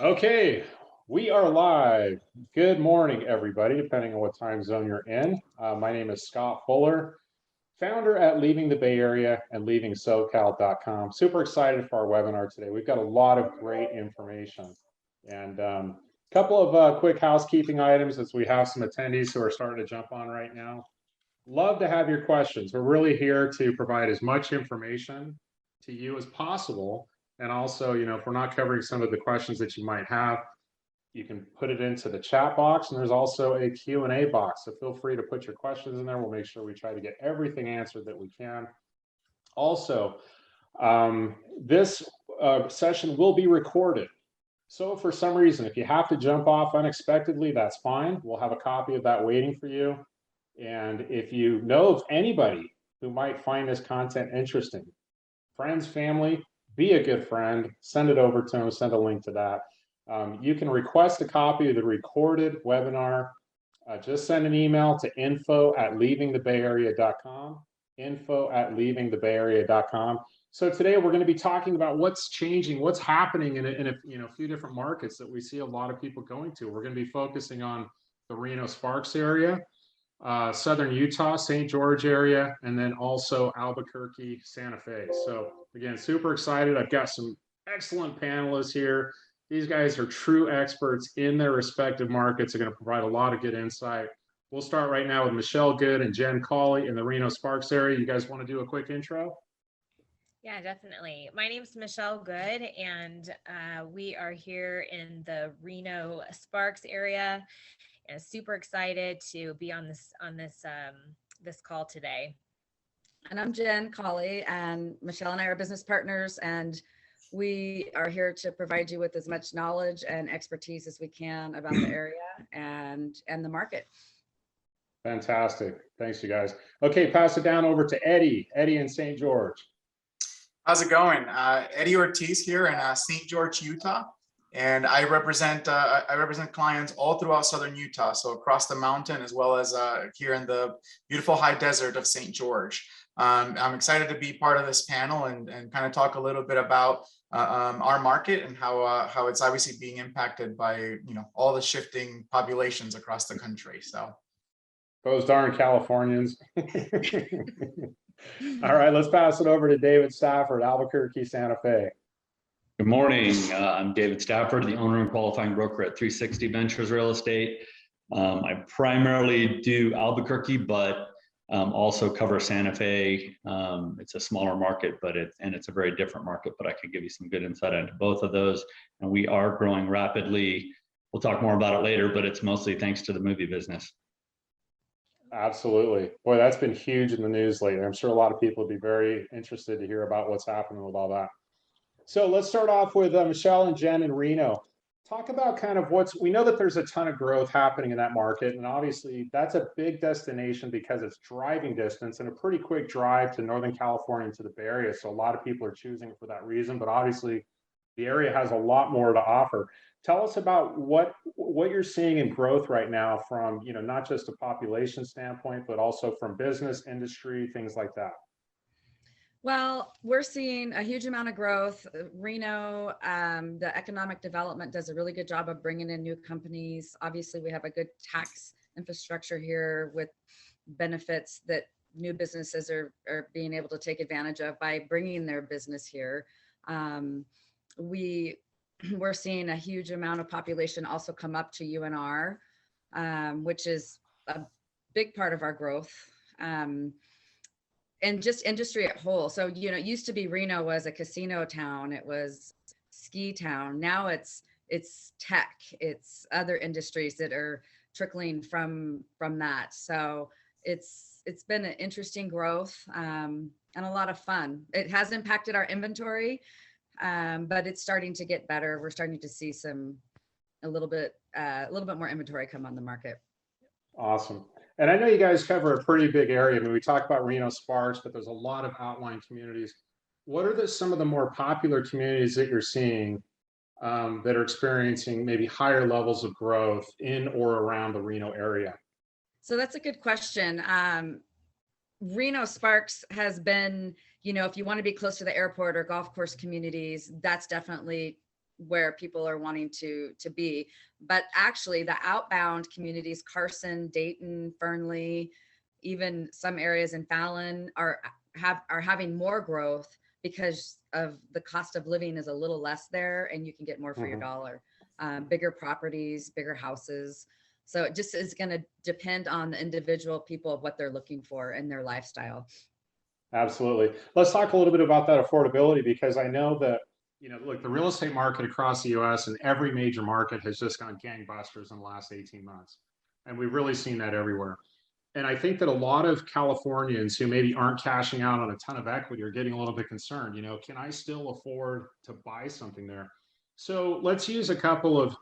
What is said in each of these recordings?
Okay, we are live. Good morning, everybody, depending on what time zone you're in. My name is Scott Fuller, founder at Leaving the Bay Area and LeavingSoCal.com. Super excited for our webinar today. We've got a lot of great information and a couple of quick housekeeping items as we have some attendees who are starting to jump on right now. Love to have your questions. We're really here to provide as much information to you as possible. And also, if we're not covering some of the questions that you might have, you can put it into the chat box, and there's also a Q&A box. So feel free to put your questions in there. We'll make sure we try to get everything answered that we can. Also, this session will be recorded. So for some reason, if you have to jump off unexpectedly, that's fine. We'll have a copy of that waiting for you. And if you know of anybody who might find this content interesting, friends, family, be a good friend, send it over to them, send a link to that. You can request a copy of the recorded webinar. Just send an email to info@leavingthebayarea.com, info@leavingthebayarea.com. So today we're going to be talking about what's changing, what's happening in a few different markets that we see a lot of people going to. We're going to be focusing on the Reno Sparks area, Southern Utah, St. George area, and then also Albuquerque, Santa Fe. So again, super excited. I've got some excellent panelists here. These guys are true experts in their respective markets. They're going to provide a lot of good insight. We'll start right now with Michelle Good and Jen Cawley in the Reno Sparks area. You guys want to do a quick intro? Yeah, definitely. My name is Michelle Good, and we are here in the Reno Sparks area. And super excited to be on this call today. And I'm Jen Cawley, and Michelle and I are business partners, and we are here to provide you with as much knowledge and expertise as we can about the area and the market. Fantastic. Thanks, you guys. Okay, pass it down over to Eddie. Eddie in St. George. How's it going? Eddie Ortiz here in St. George, Utah. And I represent clients all throughout Southern Utah, so across the mountain as well as here in the beautiful high desert of St. George. I'm excited to be part of this panel and kind of talk a little bit about our market and how it's obviously being impacted by all the shifting populations across the country. So those darn Californians. All right, let's pass it over to David Stafford, Albuquerque, Santa Fe. Good morning. I'm David Stafford, the owner and qualifying broker at 360 Ventures Real Estate. I primarily do Albuquerque, but also cover Santa Fe. It's a smaller market, it's a very different market, but I could give you some good insight into both of those. And we are growing rapidly. We'll talk more about it later, but it's mostly thanks to the movie business. Absolutely. Boy, that's been huge in the news lately. I'm sure a lot of people would be very interested to hear about what's happening with all that. So let's start off with Michelle and Jen in Reno. Talk about kind of we know that there's a ton of growth happening in that market. And obviously that's a big destination because it's driving distance and a pretty quick drive to Northern California and to the Bay Area. So a lot of people are choosing it for that reason, but obviously the area has a lot more to offer. Tell us about what you're seeing in growth right now from, not just a population standpoint, but also from business, industry, things like that. Well, we're seeing a huge amount of growth. Reno, the economic development does a really good job of bringing in new companies. Obviously, we have a good tax infrastructure here with benefits that new businesses are being able to take advantage of by bringing their business here. We're seeing a huge amount of population also come up to UNR, which is a big part of our growth. And just industry at whole. So, it used to be Reno was a casino town. It was ski town. Now it's tech. It's other industries that are trickling from that. So it's been an interesting growth and a lot of fun. It has impacted our inventory, but it's starting to get better. We're starting to see a little bit more inventory come on the market. Awesome. And I know you guys cover a pretty big area. I mean, we talk about Reno Sparks, but there's a lot of outlying communities. What are some of the more popular communities that you're seeing that are experiencing maybe higher levels of growth in or around the Reno area? So that's a good question. Reno Sparks has been, if you want to be close to the airport or golf course communities, that's definitely where people are wanting to be. But actually the outbound communities, Carson, Dayton, Fernley, even some areas in Fallon are having more growth because of the cost of living is a little less there and you can get more for your dollar. Bigger properties, bigger houses. So it just is going to depend on the individual people of what they're looking for and their lifestyle. Absolutely. Let's talk a little bit about that affordability, because I know that, look, the real estate market across the US and every major market has just gone gangbusters in the last 18 months. And we've really seen that everywhere. And I think that a lot of Californians who maybe aren't cashing out on a ton of equity are getting a little bit concerned, can I still afford to buy something there? So let's use a couple of,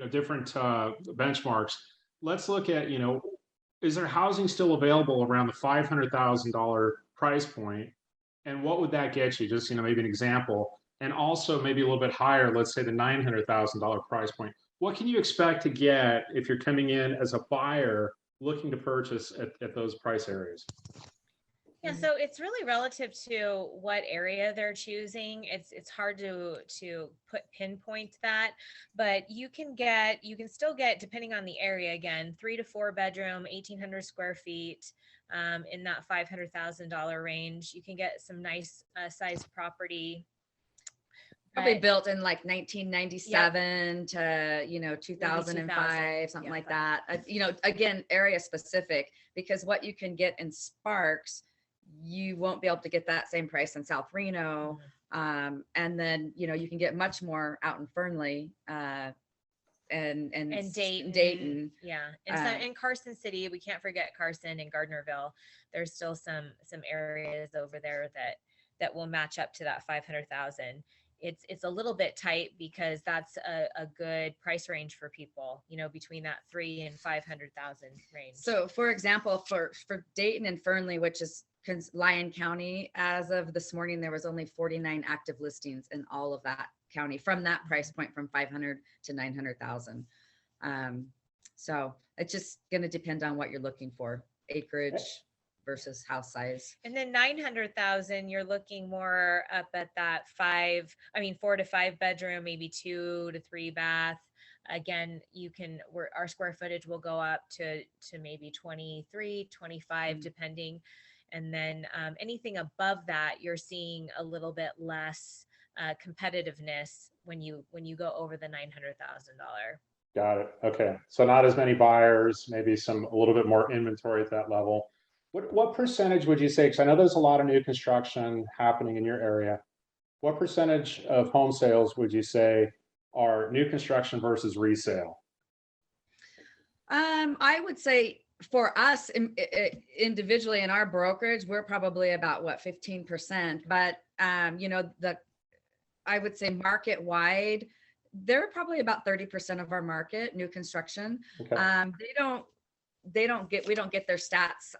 different benchmarks. Let's look at, is there housing still available around the $500,000 price point? And what would that get you? Just, maybe an example. And also maybe a little bit higher, let's say the $900,000 price point. What can you expect to get if you're coming in as a buyer looking to purchase at those price areas? Yeah, so it's really relative to what area they're choosing. It's hard to pinpoint that, but you can still get, depending on the area, again, 3 to 4 bedroom, 1,800 square feet, in that $500,000 range. You can get some nice sized property. Probably built in like 1997 to 2005, something like that. Again, area specific, because what you can get in Sparks, you won't be able to get that same price in South Reno. And then, you can get much more out in Fernley, and Dayton. Yeah. And in Carson City, we can't forget Carson and Gardnerville. There's still some areas over there that will match up to that 500,000. It's a little bit tight because that's a good price range for people, between that 300,000 and 500,000 range. So for example, for Dayton and Fernley, which is Lyon County, as of this morning, there was only 49 active listings in all of that county from that price point, from 500 to 900,000. So it's just going to depend on what you're looking for, acreage versus house size. And then 900,000, you're looking more up at that 4 to 5 bedroom, maybe 2 to 3 bath. Again, our square footage will go up to maybe 23, 25, depending. And then anything above that, you're seeing a little bit less competitiveness when you go over the $900,000. Got it. Okay. So not as many buyers, maybe a little bit more inventory at that level. What percentage would you say, because I know there's a lot of new construction happening in your area, what percentage of home sales would you say are new construction versus resale? I would say for us individually in our brokerage, we're probably about 15%, but I would say market wide, they're probably about 30% of our market, new construction. Okay. We don't get their stats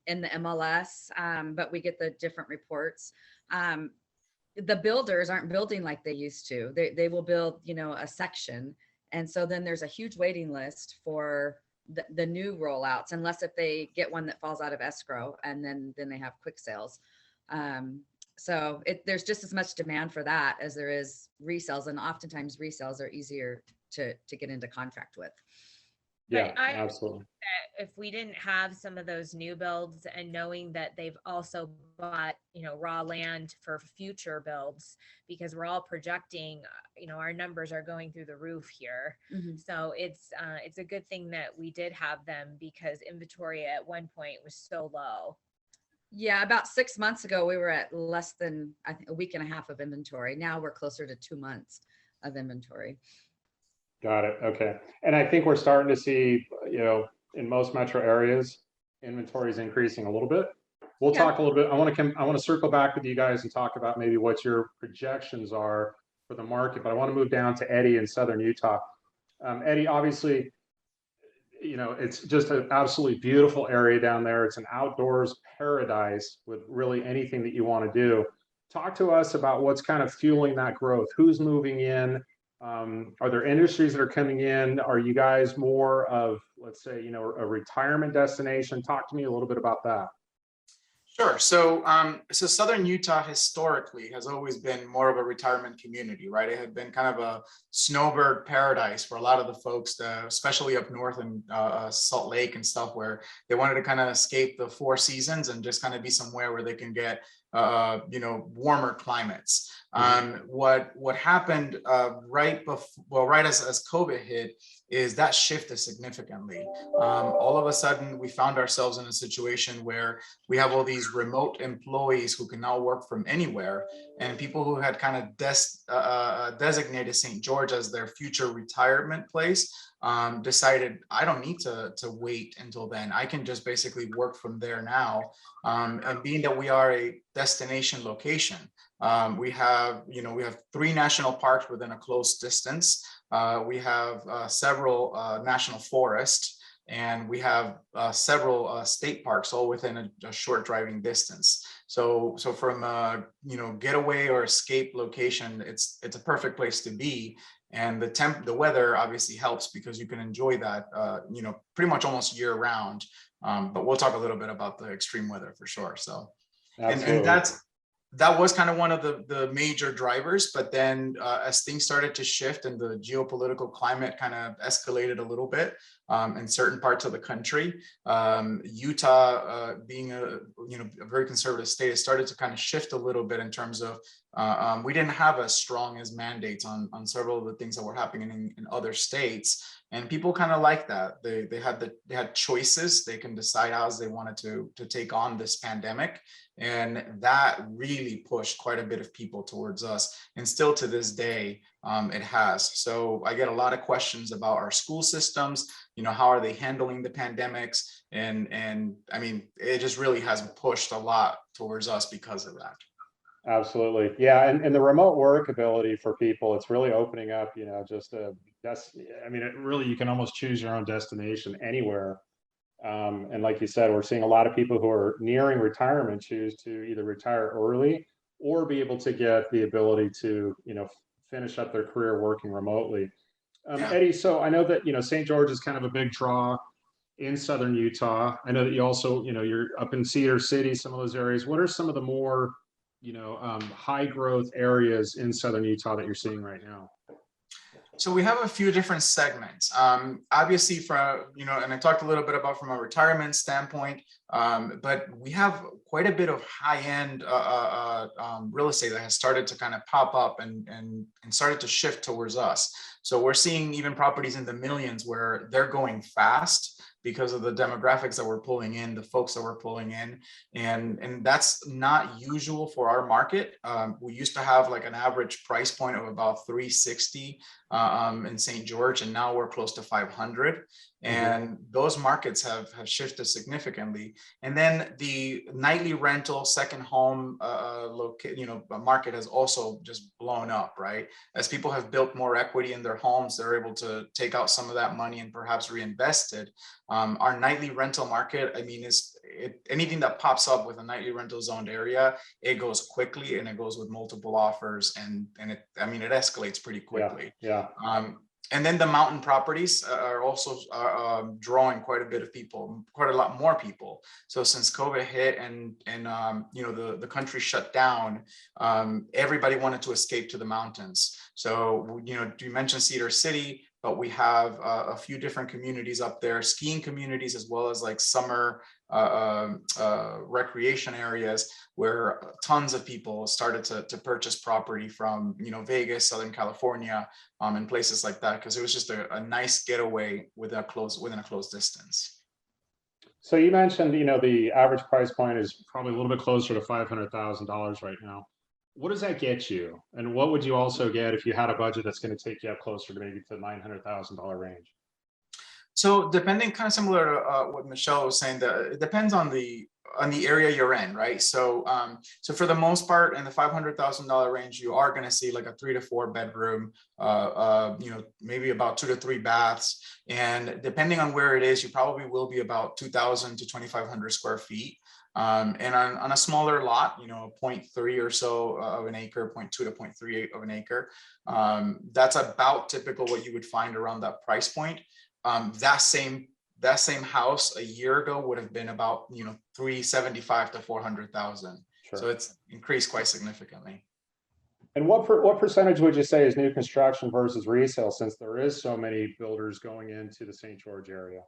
in the MLS, but we get the different reports. The builders aren't building like they used to. They will build, a section. And so then there's a huge waiting list for the new rollouts, unless if they get one that falls out of escrow, and then they have quick sales. So there's just as much demand for that as there is resales. And oftentimes resales are easier to get into contract with. Yeah, absolutely. If we didn't have some of those new builds, and knowing that they've also bought, raw land for future builds, because we're all projecting, our numbers are going through the roof here. Mm-hmm. So it's a good thing that we did have them, because inventory at one point was so low. Yeah, about 6 months ago, we were at less than, I think, a week and a half of inventory. Now we're closer to 2 months of inventory. Got it. Okay. And I think we're starting to see, in most metro areas, inventory is increasing a little bit. We'll talk a little bit. I want to circle back with you guys and talk about maybe what your projections are for the market, but I want to move down to Eddie in Southern Utah. Eddie, obviously, it's just an absolutely beautiful area down there. It's an outdoors paradise with really anything that you want to do. Talk to us about what's kind of fueling that growth. Who's moving in? Are there industries that are coming in? Are you guys more of, let's say, a retirement destination? Talk to me a little bit about that. Sure. So Southern Utah historically has always been more of a retirement community, right? It had been kind of a snowbird paradise for a lot of the folks, especially up north in Salt Lake and stuff, where they wanted to kind of escape the four seasons and just kind of be somewhere where they can get, warmer climates. What happened right before, well, right as COVID hit, is that shifted significantly. All of a sudden, we found ourselves in a situation where we have all these remote employees who can now work from anywhere, and people who had kind of designated St. George as their future retirement place decided, I don't need to wait until then. I can just basically work from there now. And being that we are a destination location, we have 3 national parks within a close distance. We have several national forests, and we have several state parks all within a short driving distance. So from a getaway or escape location, it's a perfect place to be. And the weather obviously helps because you can enjoy that pretty much almost year round. But we'll talk a little bit about the extreme weather for sure. So and that was kind of one of the major drivers. But then as things started to shift and the geopolitical climate kind of escalated a little bit in certain parts of the country, Utah being a very conservative state, it started to kind of shift a little bit in terms of we didn't have as strong as mandates on several of the things that were happening in other states. And people kind of like that. They had choices. They can decide how they wanted to take on this pandemic. And that really pushed quite a bit of people towards us. And still to this day, it has. So I get a lot of questions about our school systems, how are they handling the pandemics? And I mean, it just really has pushed a lot towards us because of that. Absolutely. Yeah. And the remote work ability for people, it's really opening up, it really, you can almost choose your own destination anywhere. And like you said, we're seeing a lot of people who are nearing retirement choose to either retire early or be able to get the ability to, finish up their career working remotely. Eddie, so I know that, St. George is kind of a big draw in Southern Utah. I know that you also, you're up in Cedar City, some of those areas. What are some of the more high growth areas in Southern Utah that you're seeing right now? So we have a few different segments. Obviously, and I talked a little bit about from a retirement standpoint, but we have quite a bit of high-end real estate that has started to kind of pop up and started to shift towards us. So we're seeing even properties in the millions where they're going fast because of the demographics that we're pulling in, the folks that we're pulling in. And that's not usual for our market. We used to have like an average price point of about $360 in St. George, and now we're close to $500. And those markets have shifted significantly. And then the nightly rental second home market has also just blown up, right? As people have built more equity in their homes, they're able to take out some of that money and perhaps reinvest it. Our nightly rental market, anything that pops up with a nightly rental zoned area, it goes quickly and it goes with multiple offers, and it escalates pretty quickly. Yeah. And then the mountain properties are also drawing quite a bit of people, quite a lot more people. So since COVID hit and the country shut down, everybody wanted to escape to the mountains. So you mentioned Cedar City, but we have a few different communities up there, skiing communities, as well as like summer recreation areas where tons of people started to purchase property from Vegas, Southern California, and places like that, because it was just a nice getaway within a close distance. So you mentioned the average price point is probably a little bit closer to $500,000 right now. What does that get you? And what would you also get if you had a budget that's going to take you up closer to maybe the $900,000 range? So depending, kind of similar to what Michelle was saying, that it depends on the area you're in, right? So for the most part, in the $500,000 range, you are going to see like a 3 to 4 bedroom, maybe about 2 to 3 baths, and depending on where it is, you probably will be about 2,000 to 2,500 square feet. And on a smaller lot, 0.3 or so of an acre, 0.2 to 0.38 of an acre, that's about typical what you would find around that price point. That same that same house a year ago would have been about, 375 to 400,000. Sure. So it's increased quite significantly. And what percentage would you say is new construction versus resale, since there is so many builders going into the St. George area?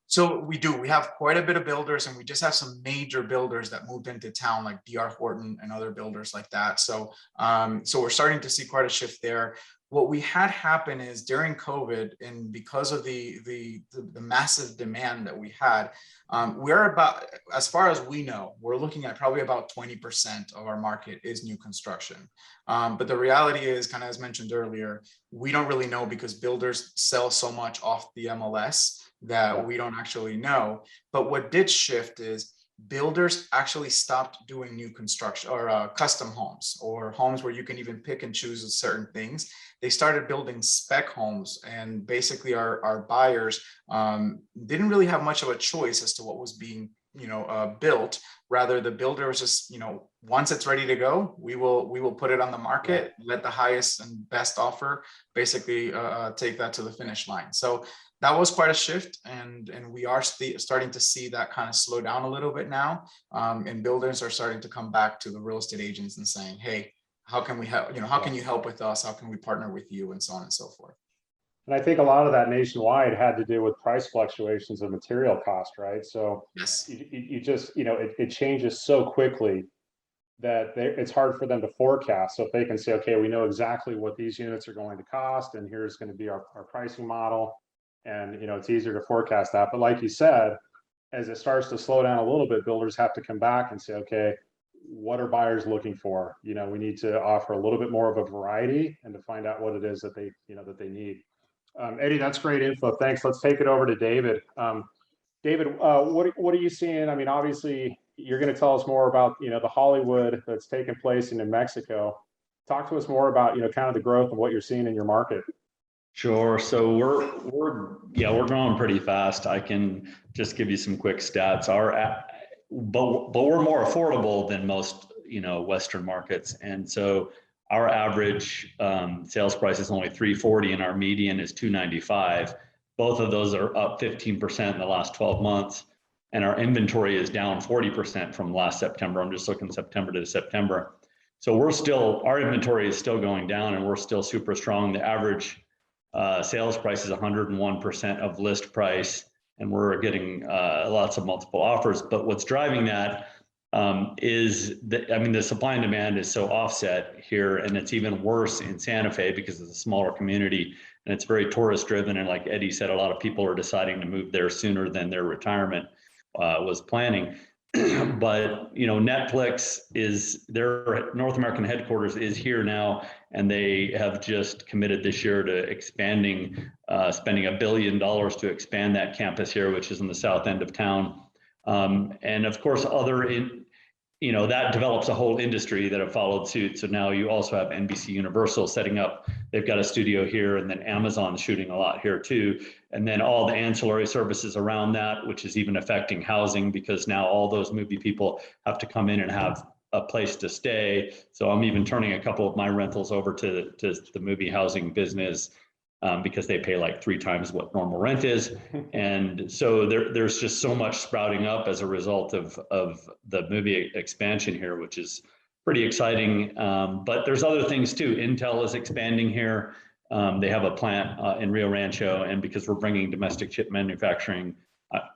So we have quite a bit of builders, and we just have some major builders that moved into town, like DR Horton and other builders like that. So we're starting to see quite a shift there. What we had happen is during COVID, and because of the massive demand that we had, we're about, as far as we know, we're looking at probably about 20% of our market is new construction. But the reality is, kind of as mentioned earlier, we don't really know because builders sell so much off the MLS that we don't actually know. But what did shift is builders actually stopped doing new construction or custom homes, or homes where you can even pick and choose certain things. They started building spec homes, and basically our buyers didn't really have much of a choice as to what was being built. Rather, the builder was just, once it's ready to go, we will put it on the market, let the highest and best offer basically take that to the finish line. So that was quite a shift, and we are starting to see that kind of slow down a little bit now, and builders are starting to come back to the real estate agents and saying, hey, how can we help? How can you help with us? How can we partner with you, and so on and so forth. And I think a lot of that nationwide had to do with price fluctuations of material cost, right? So Yes. you just, it changes so quickly that it's hard for them to forecast. So if they can say, okay, we know exactly what these units are going to cost, and here's going to be our pricing model, and it's easier to forecast that. But like you said, as it starts to slow down a little bit, builders have to come back and say, okay, what are buyers looking for? We need to offer a little bit more of a variety and to find out what it is that they need. Eddie, that's great info. Thanks. Let's take it over to David. David, what are you seeing? I mean, obviously, you're going to tell us more about the Hollywood that's taking place in New Mexico. Talk to us more about kind of the growth and what you're seeing in your market. Sure. So we're growing pretty fast. I can just give you some quick stats. But we're more affordable than most Western markets, and so our average sales price is only $340, and our median is $295. Both of those are up 15% in the last 12 months, and our inventory is down 40% from last September. I'm just looking September to September. So our inventory is still going down, and we're still super strong. The average sales price is 101% of list price, and we're getting lots of multiple offers. But what's driving that is the supply and demand is so offset here, and it's even worse in Santa Fe because it's a smaller community and it's very tourist driven. And like Eddie said, a lot of people are deciding to move there sooner than their retirement was planning. But Netflix their North American headquarters is here now, and they have just committed this year to spending $1 billion to expand that campus here, which is in the south end of town. And of course, that develops a whole industry that have followed suit. So now you also have NBC Universal setting up. They've got a studio here, and then Amazon shooting a lot here too. And then all the ancillary services around that, which is even affecting housing, because now all those movie people have to come in and have a place to stay. So I'm even turning a couple of my rentals over to the movie housing business, because they pay like 3 times what normal rent is. And so there's just so much sprouting up as a result of the movie expansion here, which is pretty exciting. But there's other things too. Intel is expanding here. They have a plant in Rio Rancho, and because we're bringing domestic chip manufacturing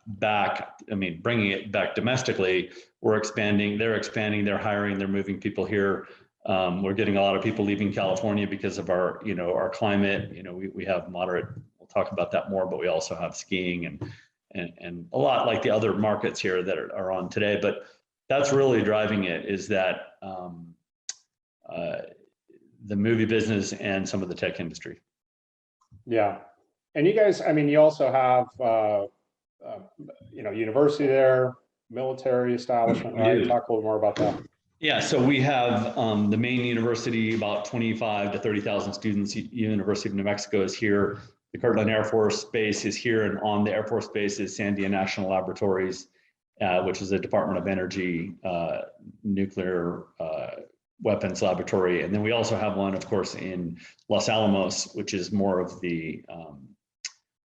back, bringing it back domestically, they're expanding, they're hiring, they're moving people here. We're getting a lot of people leaving California because of our climate. We have moderate, we'll talk about that more, but we also have skiing and a lot like the other markets here that are on today. But that's really driving it, is that the movie business and some of the tech industry. Yeah. And you guys, you also have, university there, military establishment, right? Talk a little more about that. Yeah, so we have the main university, about 25 to 30,000 students. University of New Mexico is here. The Kirtland Air Force Base is here, and on the Air Force Base is Sandia National Laboratories, which is a Department of Energy nuclear weapons laboratory. And then we also have one, of course, in Los Alamos, which is more of the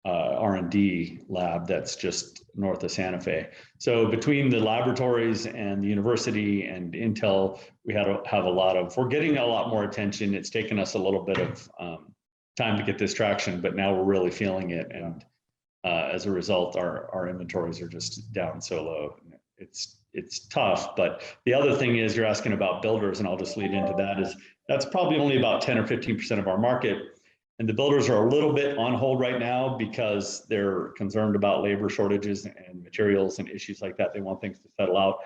R&D lab that's just north of Santa Fe. So between the laboratories and the university and Intel, we have we're getting a lot more attention. It's taken us a little bit of time to get this traction, but now we're really feeling it. And as a result, our inventories are just down so low. It's tough, but the other thing is you're asking about builders, and I'll just lead into that, is that's probably only about 10 or 15% of our market. And the builders are a little bit on hold right now because they're concerned about labor shortages and materials and issues like that. They want things to settle out.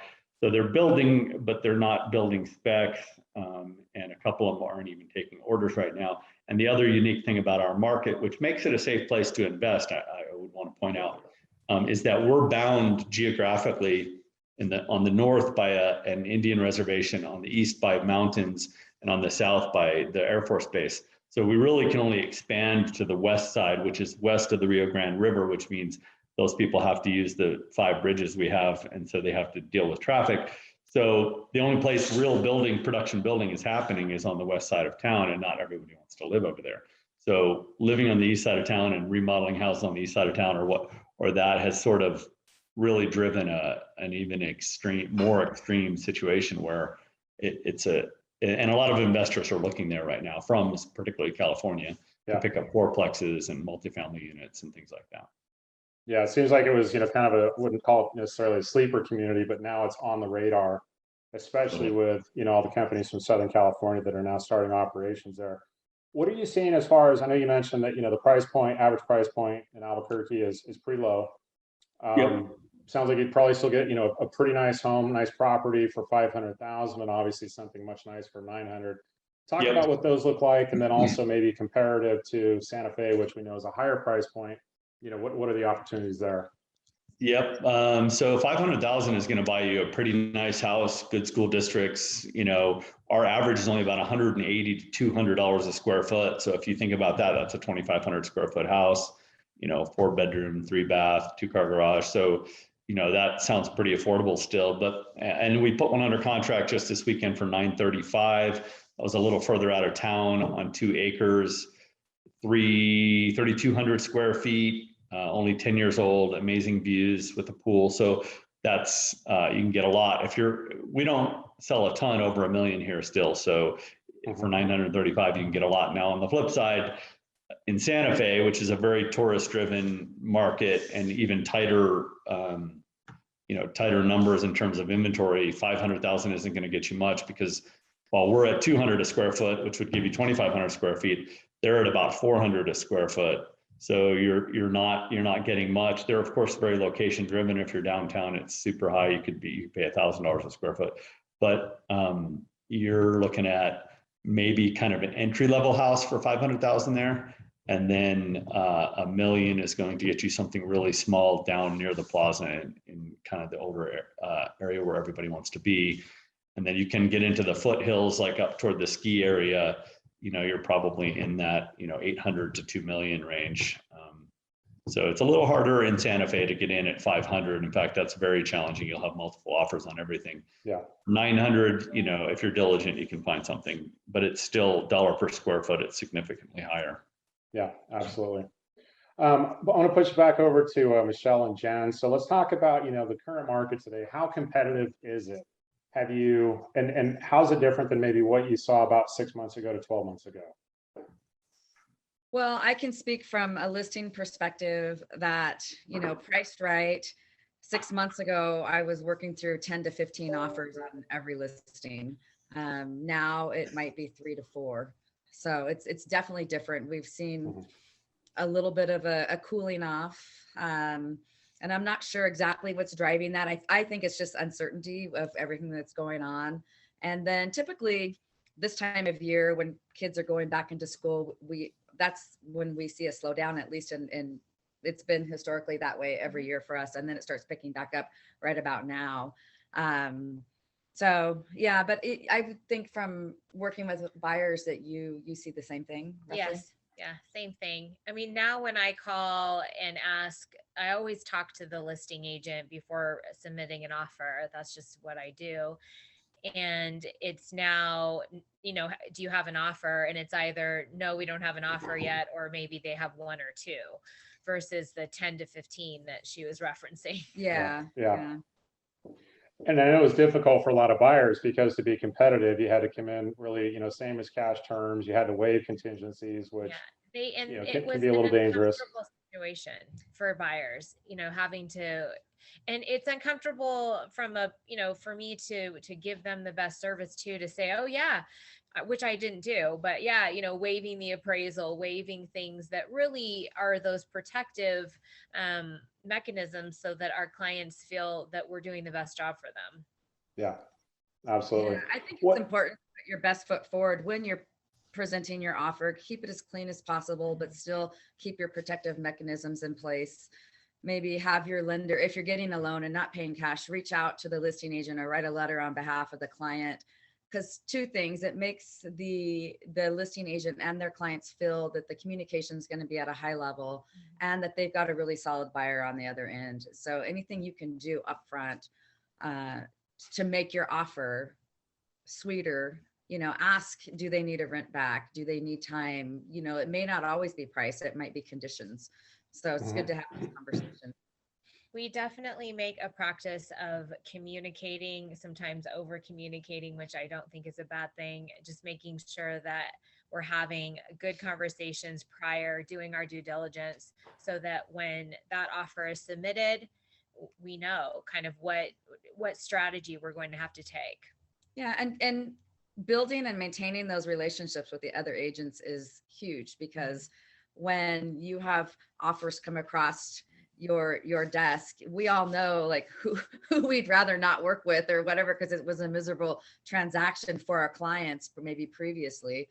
So they're building, but they're not building specs. And a couple of them aren't even taking orders right now. And the other unique thing about our market, which makes it a safe place to invest, I would want to point out, is that we're bound geographically on the north by an Indian reservation, on the east by mountains, and on the south by the Air Force Base. So we really can only expand to the west side, which is west of the Rio Grande River, which means those people have to use the 5 bridges we have, and so they have to deal with traffic. So the only place real production building is happening is on the west side of town, and not everybody wants to live over there. So living on the east side of town and remodeling houses on the east side of town or that has sort of really driven an even more extreme situation where and a lot of investors are looking there right now from particularly California to pick up fourplexes and multifamily units and things like that. Yeah, it seems like it was, kind of wouldn't call it necessarily a sleeper community, but now it's on the radar, especially with, all the companies from Southern California that are now starting operations there. What are you seeing as far as, I know you mentioned that, the average price point in Albuquerque is pretty low. Sounds like you'd probably still get, a pretty nice home, nice property for 500,000, and obviously something much nicer for 900. Talk about what those look like, and then also maybe comparative to Santa Fe, which we know is a higher price point. What are the opportunities there? Yep. So 500,000 is going to buy you a pretty nice house, good school districts. Our average is only about $180 to $200 a square foot. So if you think about that, that's a 2,500 square foot house. 4 bedroom, 3 bath, 2-car garage. So that sounds pretty affordable still. And we put one under contract just this weekend for $935. That was a little further out of town on 2 acres, 3,200 square feet. Only 10 years old, amazing views with a pool. So that's, you can get a lot. We don't sell a ton over $1 million here still. So for 935, you can get a lot. Now on the flip side, in Santa Fe, which is a very tourist driven market and even tighter, tighter numbers in terms of inventory, 500,000 isn't going to get you much, because while we're at 200 a square foot, which would give you 2,500 square feet, they're at about 400 a square foot. So you're not getting much. They're of course very location driven. If you're downtown, it's super high. You pay $1,000 a square foot, but you're looking at maybe kind of an entry level house for 500,000 there, and then $1 million is going to get you something really small down near the plaza in kind of the older area where everybody wants to be, and then you can get into the foothills like up toward the ski area. You're probably in that, 800 to 2 million range. So it's a little harder in Santa Fe to get in at 500. In fact, that's very challenging. You'll have multiple offers on everything. 900, if you're diligent, you can find something, but it's still $ per square foot. It's significantly higher. Yeah, absolutely. But I want to push back over to Michelle and Jen. So let's talk about, the current market today. How competitive is it? And how's it different than maybe what you saw about 6 months ago to 12 months ago? Well, I can speak from a listing perspective that, priced right. 6 months ago, I was working through 10 to 15 offers on every listing. Now it might be 3 to 4. So it's definitely different. We've seen a little bit of a cooling off. And I'm not sure exactly what's driving that. I think it's just uncertainty of everything that's going on. And then typically this time of year when kids are going back into school, that's when we see a slowdown, at least in it's been historically that way every year for us. And then it starts picking back up right about now. So yeah, but I would think from working with buyers that you see the same thing. Roughly? Yes. Yeah, same thing. I mean, now when I call and ask, I always talk to the listing agent before submitting an offer. That's just what I do. And it's now, do you have an offer? And it's either, no, we don't have an offer yet, or maybe they have 1 or 2. versus the 10 to 15 that she was referencing. Yeah. Yeah. And I know it was difficult for a lot of buyers because to be competitive, you had to come in really, same as cash terms. You had to waive contingencies, which And it can was be a little an dangerous. uncomfortable situation for buyers, having to, and it's uncomfortable from for me to give them the best service too, to say, oh yeah, which I didn't do, but yeah, waiving the appraisal, waiving things that really are those protective mechanisms so that our clients feel that we're doing the best job for them. Yeah, absolutely. Yeah, I think it's important to put your best foot forward when you're presenting your offer. Keep it as clean as possible, but still keep your protective mechanisms in place. Maybe have your lender, if you're getting a loan and not paying cash, reach out to the listing agent or write a letter on behalf of the client. Because two things, it makes the listing agent and their clients feel that the communication is going to be at a high level and that they've got a really solid buyer on the other end. So anything you can do upfront to make your offer sweeter, ask, do they need a rent back? Do they need time? It may not always be price, it might be conditions. So it's good to have this conversation. We definitely make a practice of communicating, sometimes over communicating, which I don't think is a bad thing. Just making sure that we're having good conversations prior, doing our due diligence, so that when that offer is submitted, we know kind of what strategy we're going to have to take. Yeah, and building and maintaining those relationships with the other agents is huge, because when you have offers come across your desk, we all know like who we'd rather not work with or whatever, because it was a miserable transaction for our clients maybe previously.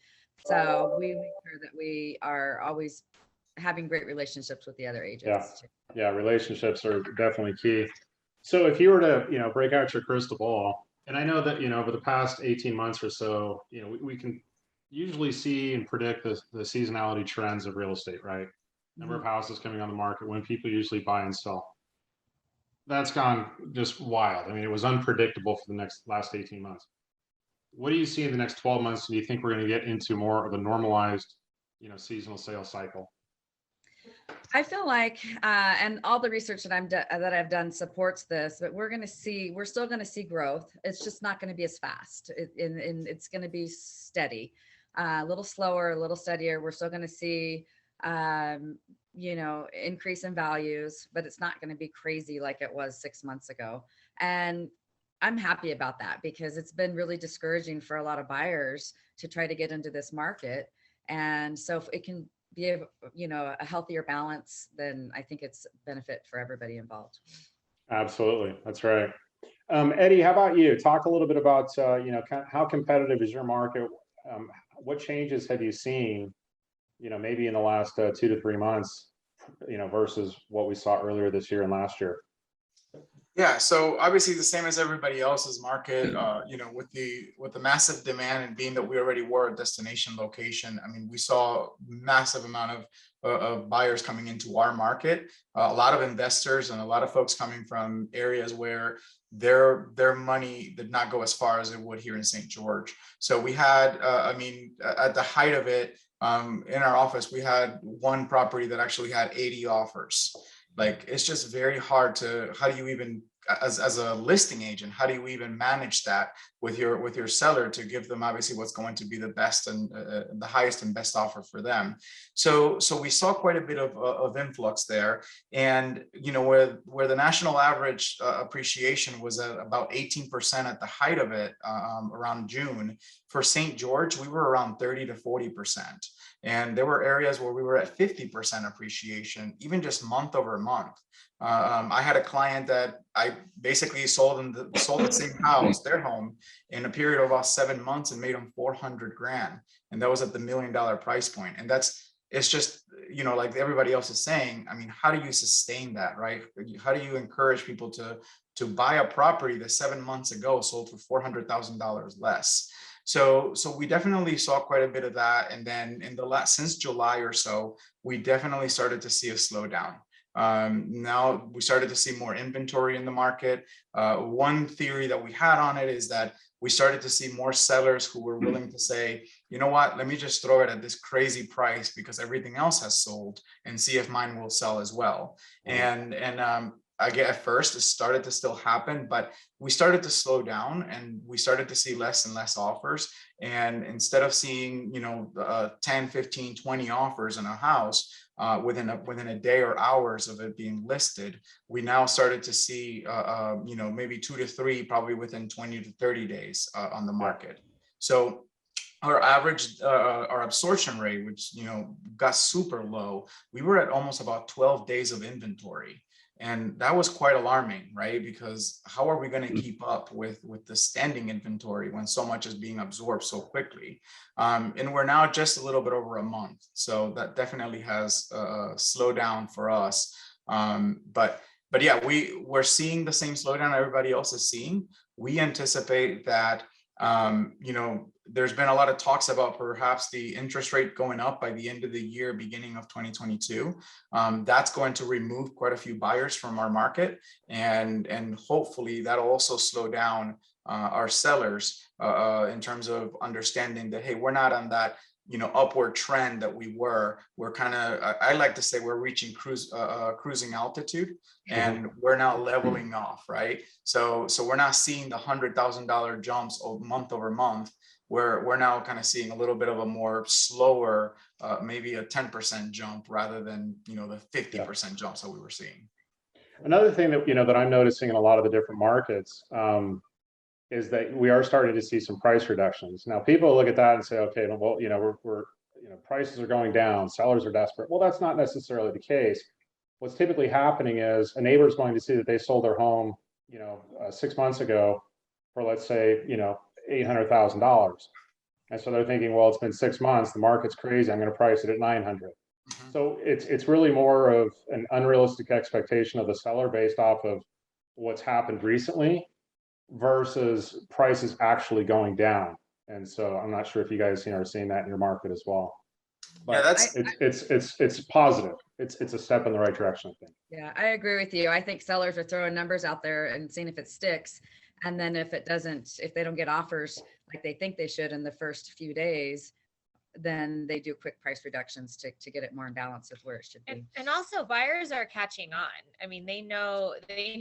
So we make sure that we are always having great relationships with the other agents. Yeah, relationships are definitely key. So if you were to, break out your crystal ball, and I know that, over the past 18 months or so, we can usually see and predict the seasonality trends of real estate, right? Number of houses coming on the market, when people usually buy and sell. That's gone just wild. I mean, it was unpredictable for the last 18 months. What do you see in the next 12 months? Do you think we're going to get into more of a normalized, seasonal sales cycle? I feel like, and all the research that I've done supports this, but we're still going to see growth. It's just not going to be as fast, and it's going to be steady, a little slower, a little steadier. We're still going to see, increase in values, but it's not going to be crazy like it was 6 months ago. And I'm happy about that, because it's been really discouraging for a lot of buyers to try to get into this market. And so if it can be a healthier balance, then I think it's benefit for everybody involved. Absolutely, that's right. Eddie, how about you? Talk a little bit about how competitive is your market? What changes have you seen, maybe in the last 2 to 3 months, versus what we saw earlier this year and last year? Yeah, so obviously the same as everybody else's market, with the massive demand, and being that we already were a destination location, I mean, we saw massive amount of buyers coming into our market, a lot of investors and a lot of folks coming from areas where their money did not go as far as it would here in St. George. So we had, at the height of it, in our office, we had one property that actually had 80 offers. Like, it's just very hard how do you even, as a listing agent, how do you even manage that with your seller to give them obviously what's going to be the best and the highest and best offer for them? So we saw quite a bit of influx there, and where the national average appreciation was at about 18% at the height of it, around June, for St. George we were around 30 to 40%. And there were areas where we were at 50% appreciation, even just month over month. I had a client that I basically sold the same house, their home, in a period of about 7 months, and made them 400 grand. And that was at the $1 million price point. And it's just, like everybody else is saying, I mean, how do you sustain that, right? How do you encourage people to buy a property that 7 months ago sold for $400,000 less? So we definitely saw quite a bit of that. And then since July or so, we definitely started to see a slowdown. Now we started to see more inventory in the market. One theory that we had on it is that we started to see more sellers who were willing to say, you know what, let me just throw it at this crazy price because everything else has sold and see if mine will sell as well. And I get at first it started to still happen, but we started to slow down and we started to see less and less offers. And instead of seeing, 10, 15, 20 offers in a house within a day or hours of it being listed, we now started to see, maybe 2 to 3, probably within 20 to 30 days on the market. So our average, our absorption rate, which, got super low, we were at almost about 12 days of inventory. And that was quite alarming, right? Because how are we going to keep up with the standing inventory when so much is being absorbed so quickly? And we're now just a little bit over a month. So that definitely has slowed down for us. But yeah, we're seeing the same slowdown everybody else is seeing. We anticipate that, there's been a lot of talks about perhaps the interest rate going up by the end of the year, beginning of 2022. That's going to remove quite a few buyers from our market, and hopefully that'll also slow down our sellers in terms of understanding that, hey, we're not on that upward trend that we're kind of, I like to say we're reaching cruising altitude, and we're now leveling off, right? So we're not seeing the $100,000 jumps month over month. We're now kind of seeing a little bit of a more slower, maybe a 10% jump rather than the 50% jumps that we were seeing. Another thing that that I'm noticing in a lot of the different markets is that we are starting to see some price reductions. Now, people look at that and say, okay, well, we're prices are going down, sellers are desperate. Well, that's not necessarily the case. What's typically happening is a neighbor is going to see that they sold their home, 6 months ago for, let's say, $800,000. And so they're thinking, well, it's been 6 months, the market's crazy, I'm going to price it at 900. So it's really more of an unrealistic expectation of the seller based off of what's happened recently versus prices actually going down. And so I'm not sure if you guys are seeing that in your market as well. But Yeah, it's positive. It's a step in the right direction, I think. Yeah, I agree with you. I think sellers are throwing numbers out there and seeing if it sticks. And then if it doesn't, if they don't get offers like they think they should in the first few days, then they do quick price reductions to get it more in balance with where it should be. And also buyers are catching on. I mean, they know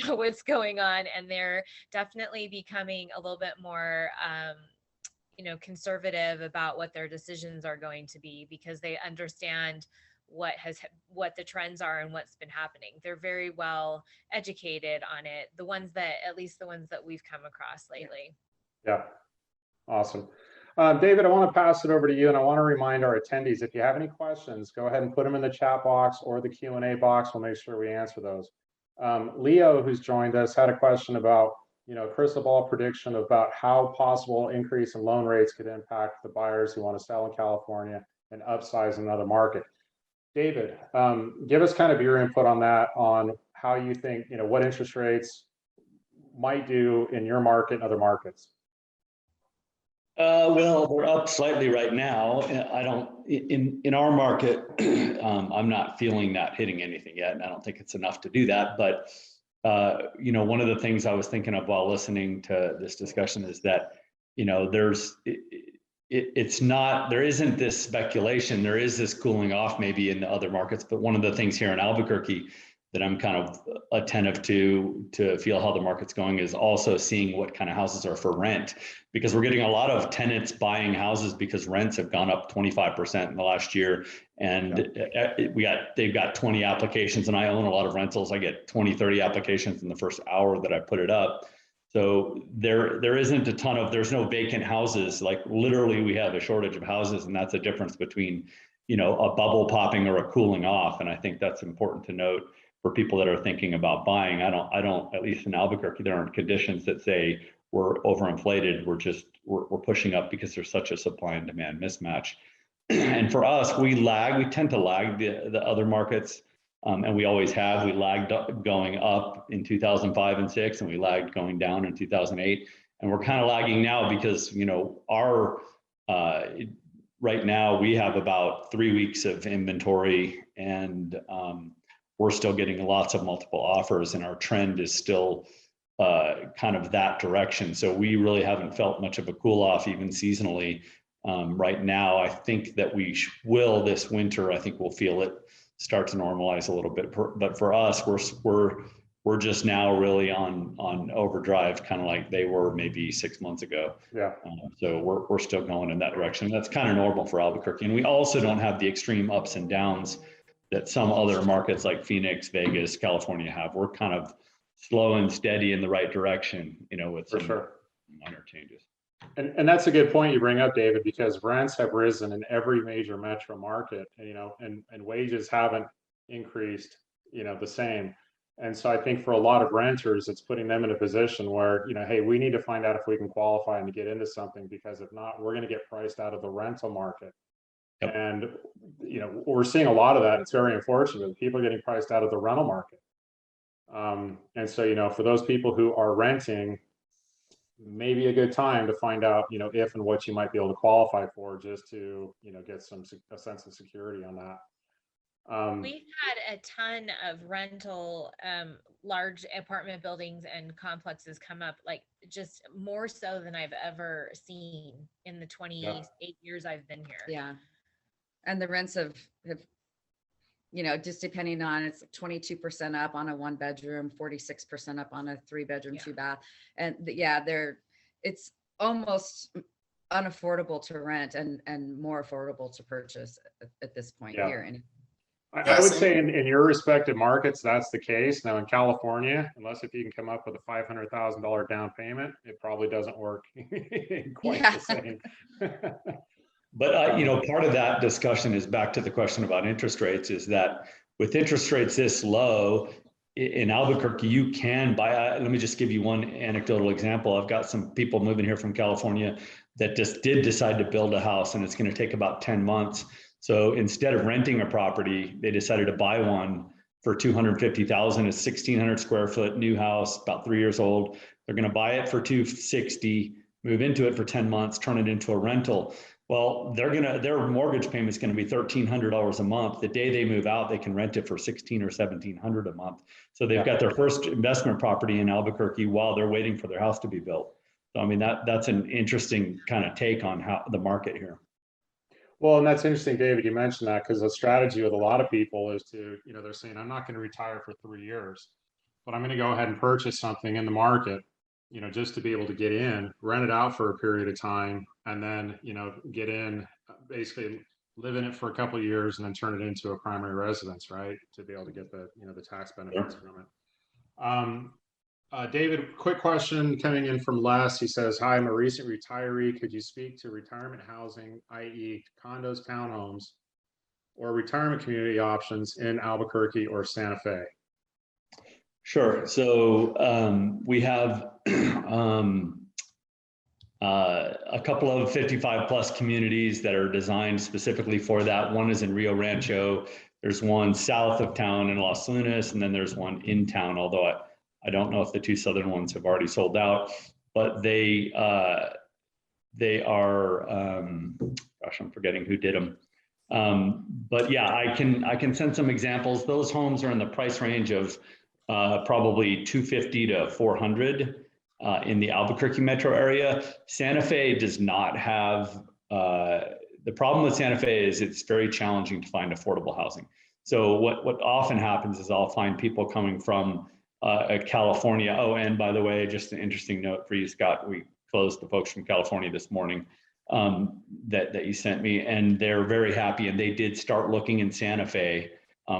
what's going on, and they're definitely becoming a little bit more conservative about what their decisions are going to be, because they understand what the trends are and what's been happening. They're very well educated on it. At least the ones that we've come across lately. Yeah. Awesome. David, I want to pass it over to you, and I want to remind our attendees, if you have any questions, go ahead and put them in the chat box or the Q&A box. We'll make sure we answer those. Leo, who's joined us, had a question about, crystal ball prediction about how possible increase in loan rates could impact the buyers who want to sell in California and upsize another market. David, give us kind of your input on that, on how you think, what interest rates might do in your market and other markets. Well, we're up slightly right now. I don't, in our market, I'm not feeling that hitting anything yet, and I don't think it's enough to do that. But, one of the things I was thinking of while listening to this discussion is that, there isn't this speculation. There is this cooling off maybe in the other markets, but one of the things here in Albuquerque that I'm kind of attentive to feel how the market's going is also seeing what kind of houses are for rent, because we're getting a lot of tenants buying houses because rents have gone up 25% in the last year. And they've got 20 applications, and I own a lot of rentals. I get 20, 30 applications in the first hour that I put it up. So there isn't there's no vacant houses. Like literally we have a shortage of houses, and that's a difference between, a bubble popping or a cooling off. And I think that's important to note for people that are thinking about buying. I don't, at least in Albuquerque, there aren't conditions that say we're overinflated. We're pushing up because there's such a supply and demand mismatch. And for us, we tend to lag the other markets. And we always have. We lagged going up in 2005 and 6, and we lagged going down in 2008. And we're kind of lagging now because, right now we have about 3 weeks of inventory, and we're still getting lots of multiple offers, and our trend is still kind of that direction. So we really haven't felt much of a cool off even seasonally. Right now, I think that we will this winter. I think we'll feel it start to normalize a little bit. But for us, we're just now really on overdrive, kind of like they were maybe 6 months ago. Yeah. So we're still going in that direction. That's kind of normal for Albuquerque, and we also don't have the extreme ups and downs that some other markets like Phoenix, Vegas, California have. We're kind of slow and steady in the right direction, with For some sure. minor changes. And that's a good point you bring up, David, because rents have risen in every major metro market, and wages haven't increased, the same. And so I think for a lot of renters, it's putting them in a position where, hey, we need to find out if we can qualify and get into something, because if not, we're going to get priced out of the rental market. Yep. And, we're seeing a lot of that. It's very unfortunate. People are getting priced out of the rental market. And so, for those people who are renting, maybe a good time to find out, if and what you might be able to qualify for, just to, get a sense of security on that. We've had a ton of rental, large apartment buildings and complexes come up, like just more so than I've ever seen in the 28 years I've been here. Yeah. And the rents have just depending on, it's 22% up on a 1-bedroom, 46% up on a 3-bedroom, 2-bath. And it's almost unaffordable to rent and more affordable to purchase at this point here. I would say in your respective markets, that's the case. Now in California, unless if you can come up with a $500,000 down payment, it probably doesn't work quite the same. But part of that discussion is back to the question about interest rates, is that with interest rates this low in Albuquerque, you can buy. Let me just give you one anecdotal example. I've got some people moving here from California that just did decide to build a house, and it's going to take about 10 months. So instead of renting a property, they decided to buy one for $250,000. It's 1,600 square foot new house, about 3 years old. They're going to buy it for $260,000, move into it for 10 months, turn it into a rental. Well, their mortgage payment is going to be $1,300 a month. The day they move out, they can rent it for $1,600 or $1,700 a month. So they've got their first investment property in Albuquerque while they're waiting for their house to be built. So I mean, that's an interesting kind of take on how the market here. Well, and that's interesting, David, you mentioned that, because the strategy with a lot of people is to, they're saying, I'm not going to retire for 3 years, but I'm going to go ahead and purchase something in the market, just to be able to get in, rent it out for a period of time, and then, get in, basically live in it for a couple of years, and then turn it into a primary residence, right? To be able to get the, the tax benefits from it. David, quick question coming in from Les. He says, hi, I'm a recent retiree. Could you speak to retirement housing, i.e. condos, townhomes, or retirement community options in Albuquerque or Santa Fe? Sure. So we have a couple of 55 plus communities that are designed specifically for that. One is in Rio Rancho. There's one south of town in Los Lunas, and then there's one in town, although I don't know if the two southern ones have already sold out, but they are, gosh, I'm forgetting who did them. But yeah, I can send some examples. Those homes are in the price range of probably 250 to 400 in the Albuquerque metro area. Santa Fe does not have, the problem with Santa Fe is it's very challenging to find affordable housing. So what often happens is I'll find people coming from California. Oh, and by the way, just an interesting note for you, Scott, we closed the folks from California this morning that you sent me, and they're very happy, and they did start looking in Santa Fe.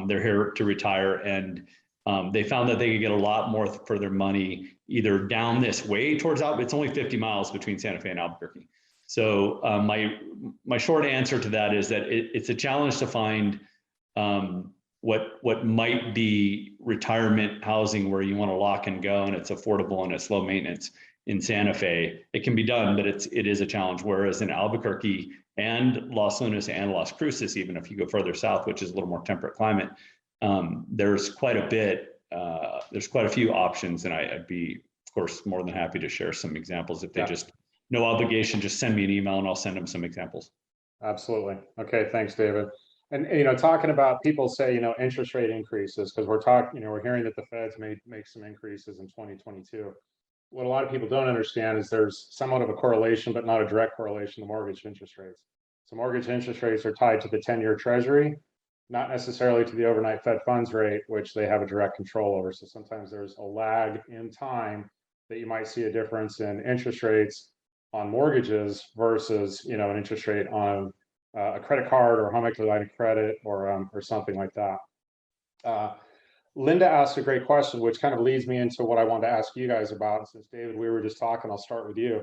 They're here to retire, and they found that they could get a lot more for their money either down this way towards Albuquerque. It's only 50 miles between Santa Fe and Albuquerque. So my short answer to that is that it's a challenge to find what might be retirement housing where you want to lock and go and it's affordable and it's low maintenance in Santa Fe. It can be done, but it is a challenge. Whereas in Albuquerque and Los Lunas and Las Cruces, even if you go further south, which is a little more temperate climate, there's quite a bit, there's quite a few options. And I'd be, of course, more than happy to share some examples if they just, no obligation, just send me an email and I'll send them some examples. Absolutely. Okay. Thanks, David. And, talking about people say, interest rate increases, because we're talking, we're hearing that the Feds may make some increases in 2022. what a lot of people don't understand is there's somewhat of a correlation, but not a direct correlation to mortgage interest rates. So mortgage interest rates are tied to the 10-year treasury, not necessarily to the overnight Fed funds rate, which they have a direct control over. So sometimes there's a lag in time that you might see a difference in interest rates on mortgages versus, you know, an interest rate on a credit card or home equity line of credit or something like that. Linda asked a great question, which kind of leads me into what I wanted to ask you guys about. And since David, we were just talking, I'll start with you.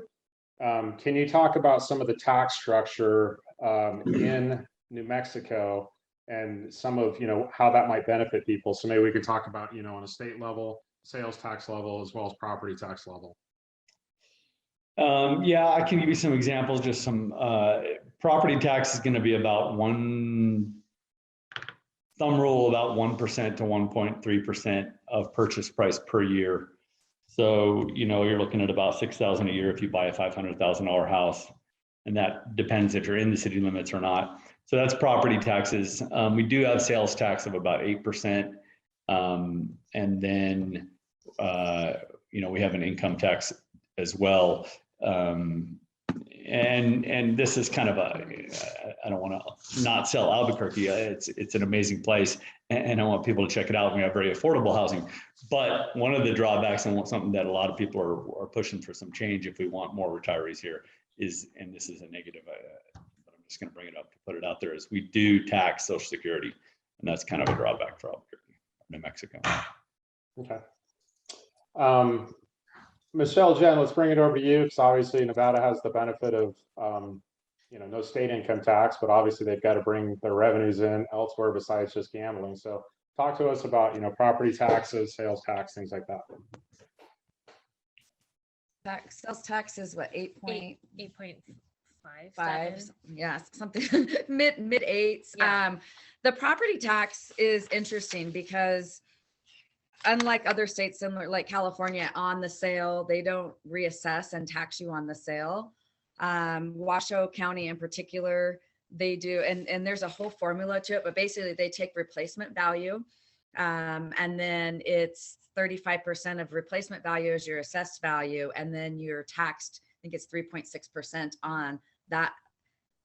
Can you talk about some of the tax structure in New Mexico and some of, you know, how that might benefit people? So maybe we could talk about, you know, on a state level, sales tax level, as well as property tax level. Yeah, I can give you some examples. Just some property tax is going to be about thumb rule, about 1% to 1.3% of purchase price per year. So, you know, you're looking at about $6,000 a year if you buy a $500,000 house, and that depends if you're in the city limits or not. So that's property taxes. We do have sales tax of about 8%, and then you know, we have an income tax as well. And this is kind of I don't want to not sell Albuquerque. It's an amazing place, and I want people to check it out. We have very affordable housing, but one of the drawbacks and something that a lot of people are pushing for some change if we want more retirees here is, and this is a negative, but I'm just going to bring it up to put it out there, is we do tax Social Security, and that's kind of a drawback for Albuquerque, New Mexico. Okay. Michelle, Jen, let's bring it over to you, because obviously Nevada has the benefit of, you know, no state income tax, but obviously they've got to bring their revenues in elsewhere besides just gambling. So talk to us about, you know, property taxes, sales tax, things like that. Sales tax is what, 8.5. Yeah, something mid eights. Yeah. The property tax is interesting because unlike other states, similar like California, on the sale, they don't reassess and tax you on the sale. Washoe County in particular, they do, and there's a whole formula to it, but basically they take replacement value, and then it's 35% of replacement value is your assessed value, and then you're taxed, I think it's 3.6% on that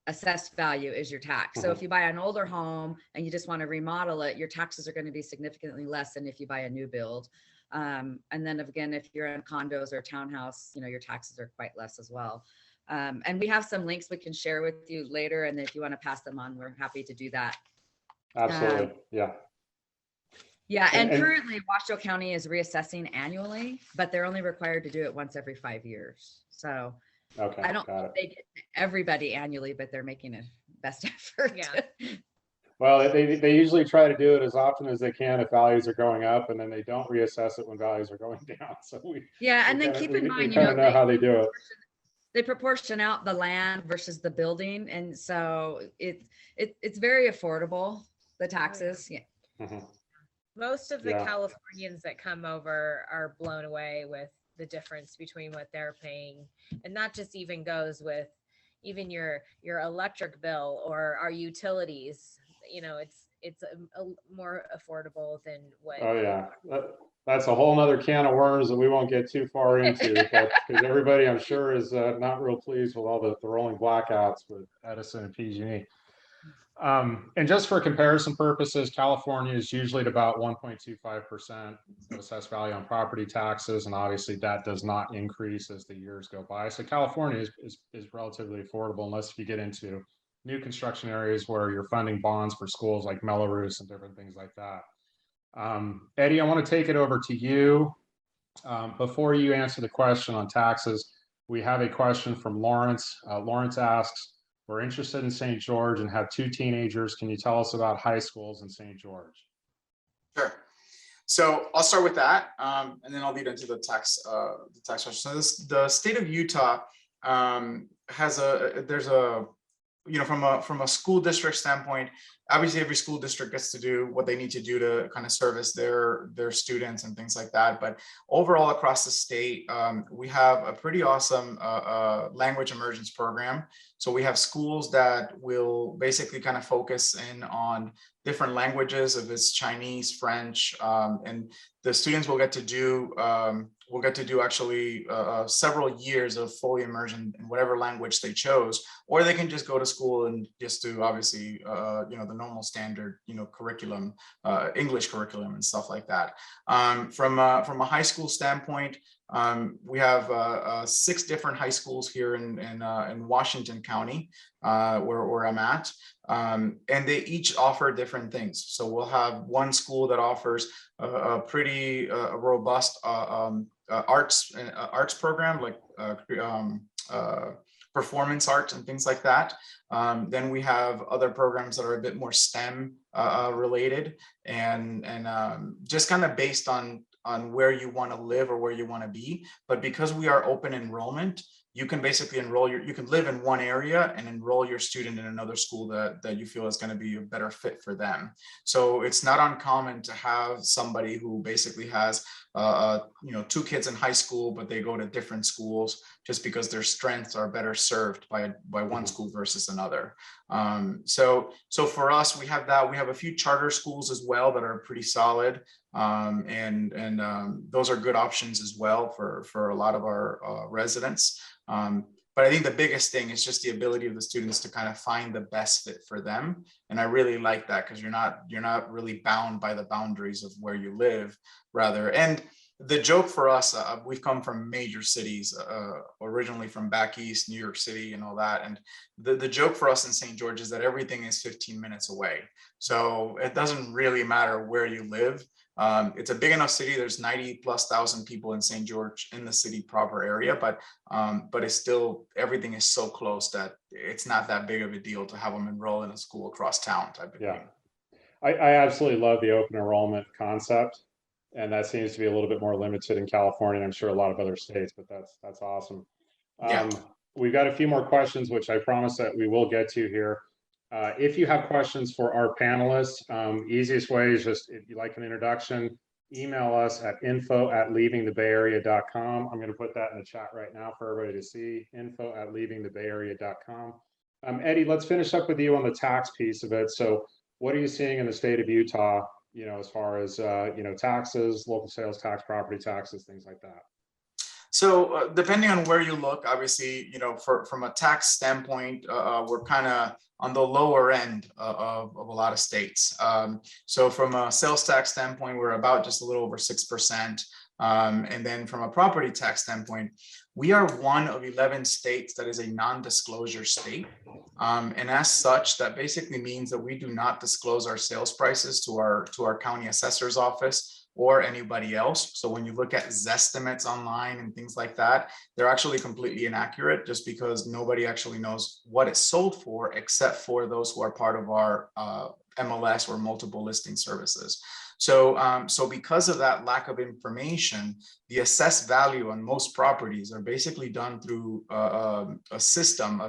assessed value is your tax. So if you buy an older home and you just want to remodel it, your taxes are going to be significantly less than if you buy a new build. And then again, if you're in condos or townhouse, you know, your taxes are quite less as well. And we have some links we can share with you later. And if you want to pass them on, we're happy to do that. Absolutely. Yeah. Yeah. And currently Washoe County is reassessing annually, but they're only required to do it once every 5 years. So Okay, I don't think they get everybody annually, but they're making a best effort. Yeah. Well, they usually try to do it as often as they can if values are going up, and then they don't reassess it when values are going down. So and then keep in mind, you know how they do it. They proportion out the land versus the building, and so it's very affordable, the taxes. Yeah. Most of the Californians that come over are blown away with the difference between what they're paying, and that just even goes with even your electric bill or our utilities. You know, it's a more affordable than what. Oh yeah, that's a whole nother can of worms that we won't get too far into, because everybody, I'm sure, is not real pleased with all the rolling blackouts with Edison and PG&E. And just for comparison purposes, California is usually at about 1.25% of assessed value on property taxes, and obviously that does not increase as the years go by. So California is relatively affordable, unless you get into new construction areas where you're funding bonds for schools like Melrose and different things like that. Eddie, I want to take it over to you. Before you answer the question on taxes, we have a question from Lawrence. Lawrence asks, we're interested in St. George and have 2 teenagers. Can you tell us about high schools in St. George? Sure. So I'll start with that, and then I'll lead into the tax question. So the state of Utah has you know, from a school district standpoint, obviously every school district gets to do what they need to do to kind of service their students and things like that. But overall across the state, we have a pretty awesome language emergence program. So we have schools that will basically kind of focus in on different languages, if it's Chinese, French, and the students will get to do will get to do actually several years of fully immersion in whatever language they chose, or they can just go to school and just do obviously, the normal standard, curriculum, English curriculum and stuff like that. From a high school standpoint, we have 6 different high schools here in Washington County, where I'm at, and they each offer different things. So we'll have one school that offers a pretty robust arts program, like performance arts and things like that. Then we have other programs that are a bit more STEM related, and just kind of based on where you want to live or where you want to be. But because we are open enrollment, you can basically you can live in one area and enroll your student in another school that you feel is going to be a better fit for them. So it's not uncommon to have somebody who basically has 2 kids in high school, but they go to different schools just because their strengths are better served by one school versus another. So for us, we have that. We have a few charter schools as well that are pretty solid. And those are good options as well for a lot of our residents. But I think the biggest thing is just the ability of the students to kind of find the best fit for them. And I really like that, because you're not really bound by the boundaries of where you live, rather. And the joke for us, we've come from major cities, originally from back east, New York City and all that. And the joke for us in St. George is that everything is 15 minutes away. So it doesn't really matter where you live. It's a big enough city. There's 90,000+ people in St. George in the city proper area, but it's still, everything is so close that it's not that big of a deal to have them enroll in a school across town type of thing. I absolutely love the open enrollment concept, and that seems to be a little bit more limited in California, and I'm sure a lot of other states, but that's awesome. We've got a few more questions, which I promise that we will get to here. If you have questions for our panelists, easiest way is just, if you like an introduction, email us at info@leavingthebayarea.com. I'm going to put that in the chat right now for everybody to see, info@leavingthebayarea.com. Eddie, let's finish up with you on the tax piece of it. So what are you seeing in the state of Utah, as far as, taxes, local sales tax, property taxes, things like that? So depending on where you look, obviously, from a tax standpoint, we're kind of on the lower end of a lot of states. So from a sales tax standpoint, we're about just a little over 6%. And then from a property tax standpoint, we are one of 11 states that is a non-disclosure state. And as such, that basically means that we do not disclose our sales prices to our county assessor's office or anybody else. So when you look at Zestimates online and things like that, they're actually completely inaccurate, just because nobody actually knows what it's sold for, except for those who are part of our MLS or multiple listing services. So because of that lack of information, the assessed value on most properties are basically done through a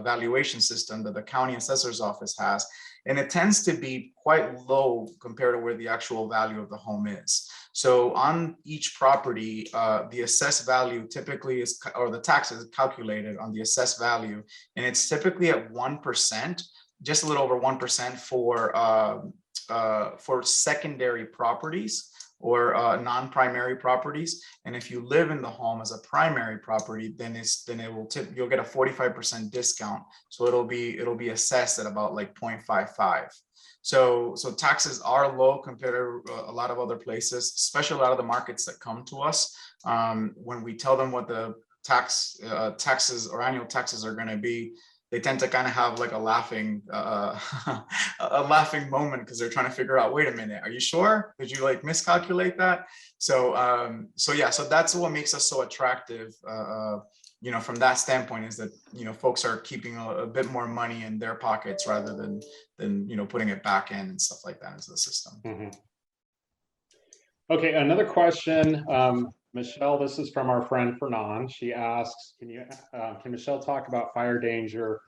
valuation system that the county assessor's office has. And it tends to be quite low compared to where the actual value of the home is. So on each property, the assessed value typically is, or the tax is calculated on the assessed value, and it's typically at 1%, just a little over 1% for secondary properties or non-primary properties. And if you live in the home as a primary property, then you'll get a 45% discount. So it'll be assessed at about like 0.55. So taxes are low compared to a lot of other places, especially a lot of the markets that come to us. When we tell them what the taxes or annual taxes are going to be, they tend to kind of have like a laughing moment, because they're trying to figure out, wait a minute, are you sure? Did you like miscalculate that? So that's what makes us so attractive. From that standpoint, is that, folks are keeping a bit more money in their pockets rather than putting it back in and stuff like that into the system. Mm-hmm. Okay, another question, Michelle. This is from our friend Fernan. She asks, can Michelle talk about fire danger?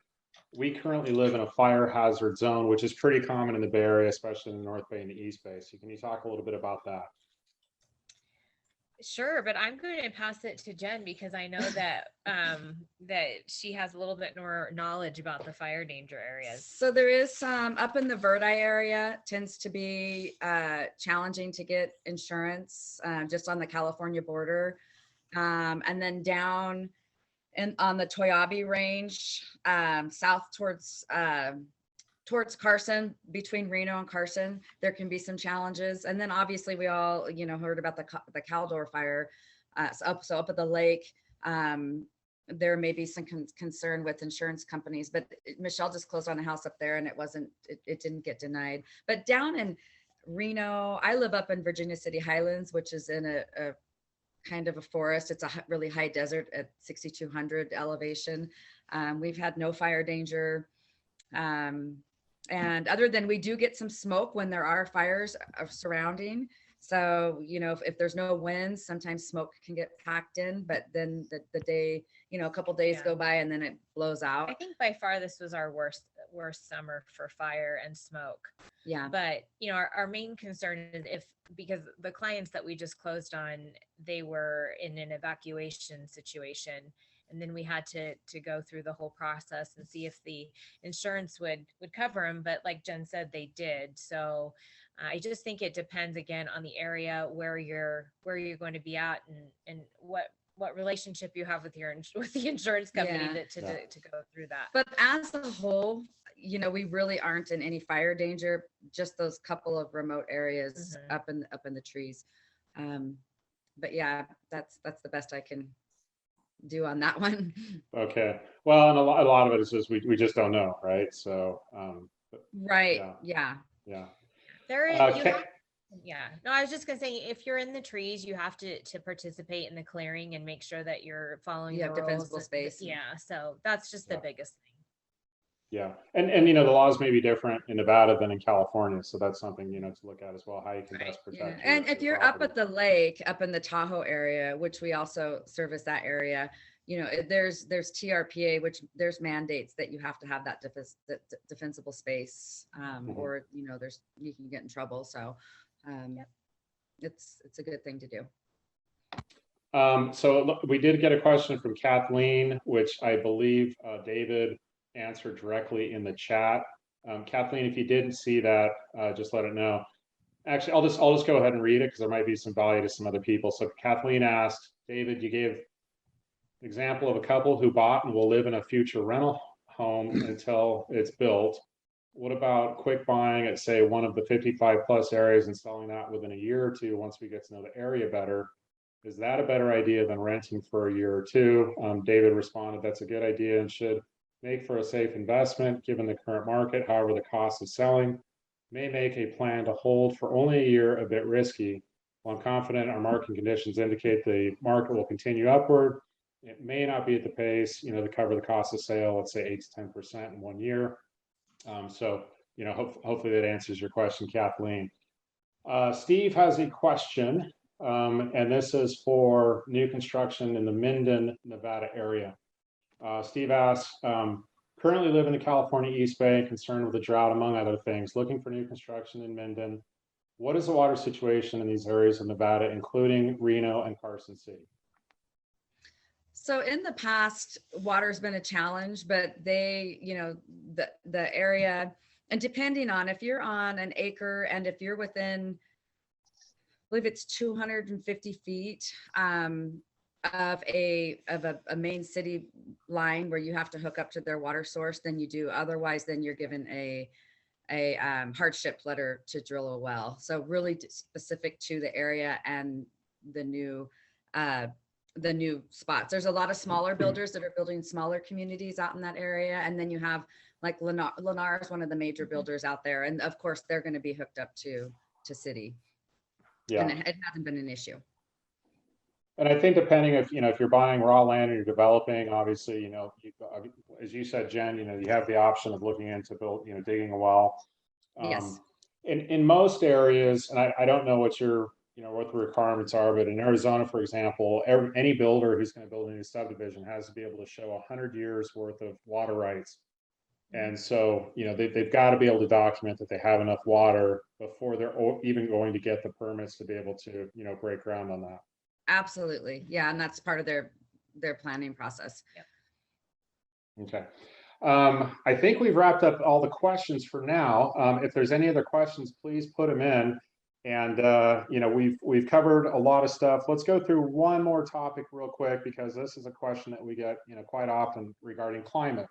We currently live in a fire hazard zone, which is pretty common in the Bay Area, especially in the North Bay and the East Bay. So can you talk a little bit about that? Sure, but I'm going to pass it to Jen, because I know that that she has a little bit more knowledge about the fire danger areas. So there is some up in the Verdi area, tends to be challenging to get insurance, just on the California border. And then down on the Toyabe range, south towards Carson, between Reno and Carson, there can be some challenges. And then obviously we all, heard about the Caldor fire. So up at the lake, there may be some concern with insurance companies, but Michelle just closed on a house up there and it didn't get denied. But down in Reno, I live up in Virginia City Highlands, which is in a kind of a forest. It's a really high desert at 6,200 elevation. We've had no fire danger. And other than we do get some smoke when there are fires surrounding. So, if there's no winds, sometimes smoke can get packed in, but then the day, a couple days go by and then it blows out. I think by far this was our worst summer for fire and smoke. Yeah. But, our main concern is because the clients that we just closed on, they were in an evacuation situation. And then we had to go through the whole process and see if the insurance would cover them. But like Jen said, they did. So I just think it depends again on the area where you're going to be at and what relationship you have with the insurance company to go through that. But as a whole, we really aren't in any fire danger, just those couple of remote areas up in the trees. But yeah, that's the best I can do on that one. Okay. Well, and a lot of it is just we just don't know, right? So right. Yeah. There is Okay. No, I was just gonna say, if you're in the trees, you have to participate in the clearing and make sure that you're following You have the rules. defensible space. Yeah, so that's just the biggest thing. Yeah, and the laws may be different in Nevada than in California, so that's something to look at as well, how you can best protect. And if you're up at the lake, up in the Tahoe area, which we also service that area, there's TRPA, which there's mandates that you have to have that defensible space, or you can get in trouble. So it's a good thing to do. So we did get a question from Kathleen, which I believe David answered directly in the chat. Kathleen, if you didn't see that, just let it know. Actually, I'll just go ahead and read it because there might be some value to some other people. So Kathleen asked, David, you gave an example of a couple who bought and will live in a future rental home until it's built. What about quick buying at, say, one of the 55 plus areas and selling that within a year or two once we get to know the area better? Is that a better idea than renting for a year or two? David responded, that's a good idea and should make for a safe investment given the current market. However, the cost of selling may make a plan to hold for only a year a bit risky. While I'm confident our market conditions indicate the market will continue upward, it may not be at the pace, to cover the cost of sale, let's say 8 to 10% in 1 year. So, hopefully that answers your question, Kathleen. Steve has a question, and this is for new construction in the Minden, Nevada area. Steve asks, currently live in the California East Bay, concerned with the drought, among other things, looking for new construction in Minden. What is the water situation in these areas of Nevada, including Reno and Carson City? So in the past, water's been a challenge, but they, the area, and depending on if you're on an acre and if you're within, I believe it's 250 feet of a main city line where you have to hook up to their water source, then you do. Otherwise, then you're given a hardship letter to drill a well. So really specific to the area and the new spots. There's a lot of smaller builders that are building smaller communities out in that area. And then you have like Lennar is one of the major builders out there. And of course, they're going to be hooked up to city. Yeah. And it hasn't been an issue. And I think depending if you're buying raw land and you're developing, obviously, as you said, Jen, you have the option of looking into digging a well. Yes. In most areas, and I don't know what what the requirements are, but in Arizona, for example, any builder who's going to build a new subdivision has to be able to show 100 years worth of water rights. And so, they've got to be able to document that they have enough water before they're even going to get the permits to be able to, break ground on that. Absolutely. Yeah. And that's part of their planning process. Yep. Okay. I think we've wrapped up all the questions for now. If there's any other questions, please put them in. And we've covered a lot of stuff. Let's go through one more topic real quick, because this is a question that we get quite often regarding climate.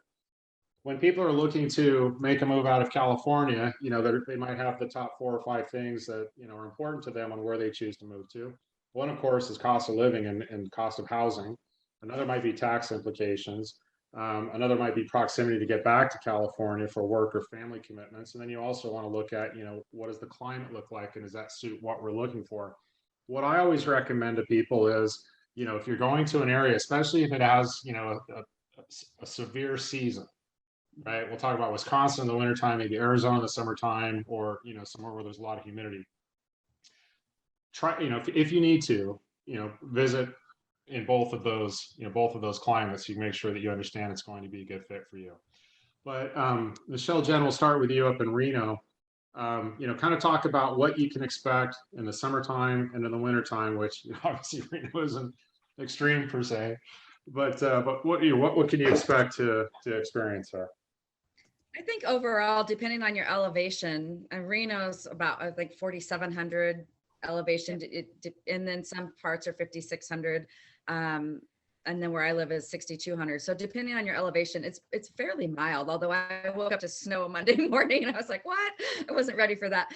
When people are looking to make a move out of California, they might have the top 4 or 5 things that are important to them on where they choose to move to. One, of course, is cost of living and cost of housing. Another might be tax implications. Another might be proximity to get back to California for work or family commitments. And then you also want to look at, what does the climate look like, and does that suit what we're looking for? What I always recommend to people is, if you're going to an area, especially if it has, a severe season, right? We'll talk about Wisconsin in the wintertime, maybe Arizona in the summertime, or, somewhere where there's a lot of humidity. Try, if you need to, visit in both of those climates. You can make sure that you understand it's going to be a good fit for you. But Michelle, Jen, we'll start with you up in Reno. Kind of talk about what you can expect in the summertime and in the wintertime, which obviously Reno isn't extreme per se, but what can you expect to experience there? I think overall, depending on your elevation, and Reno's about like 4,700 elevation, and then some parts are 5,600, and then where I live is 6,200. So depending on your elevation, it's fairly mild. Although I woke up to snow Monday morning, and I was like, "What?" I wasn't ready for that.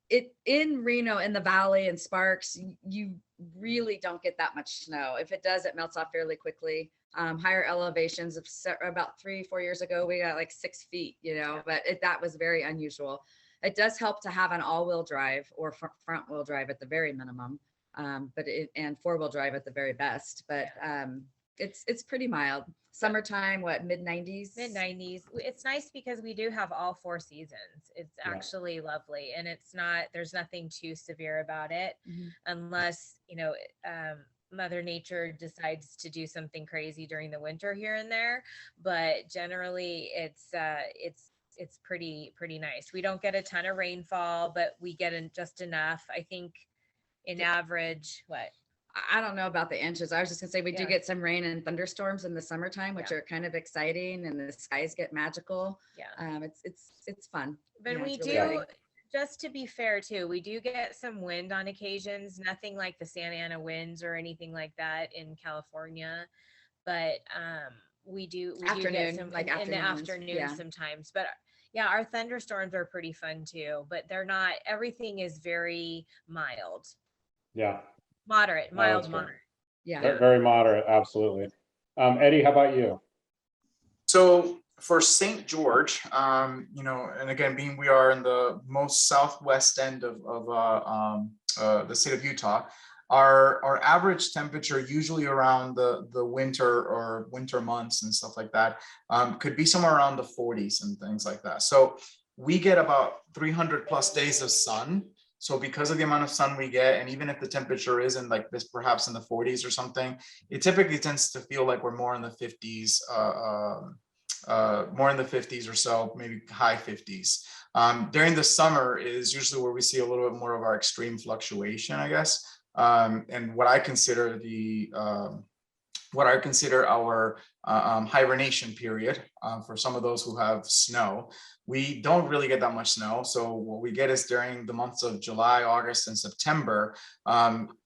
It in Reno, in the valley and Sparks, you really don't get that much snow. If it does, it melts off fairly quickly. Higher elevations, about 3-4 years ago, we got like 6 feet, but that was very unusual. It does help to have an all-wheel drive or front wheel drive at the very minimum, and 4-wheel drive at the very best. But it's pretty mild. Summertime, what, mid-90s? Mid-90s. It's nice because we do have all 4 seasons. It's actually lovely, and there's nothing too severe about it, unless Mother Nature decides to do something crazy during the winter here and there. But generally, it's pretty nice. We don't get a ton of rainfall, but we get just enough. I think in average, what? I don't know about the inches. I was just gonna say we do get some rain and thunderstorms in the summertime, which are kind of exciting, and the skies get magical. Yeah. It's fun. But we do, really just to be fair too, we do get some wind on occasions, nothing like the Santa Ana winds or anything like that in California. But we do get some in the afternoon sometimes. But our thunderstorms are pretty fun too, but they're not, everything is very mild. Yeah. Moderate. Yeah. Very moderate. Absolutely. Eddie, how about you? So for St. George, and again, being we are in the most southwest end of the state of Utah, our average temperature, usually around the winter months and stuff like that, could be somewhere around the 40s and things like that. So we get about 300 plus days of sun. So because of the amount of sun we get, and even if the temperature isn't like this, perhaps in the 40s or something, it typically tends to feel like we're more in the 50s, more in the 50s or so, maybe high 50s. During the summer is usually where we see a little bit more of our extreme fluctuation, I guess. And what I consider our hibernation period for some of those who have snow. We don't really get that much snow. So what we get is during the months of July, August, and September,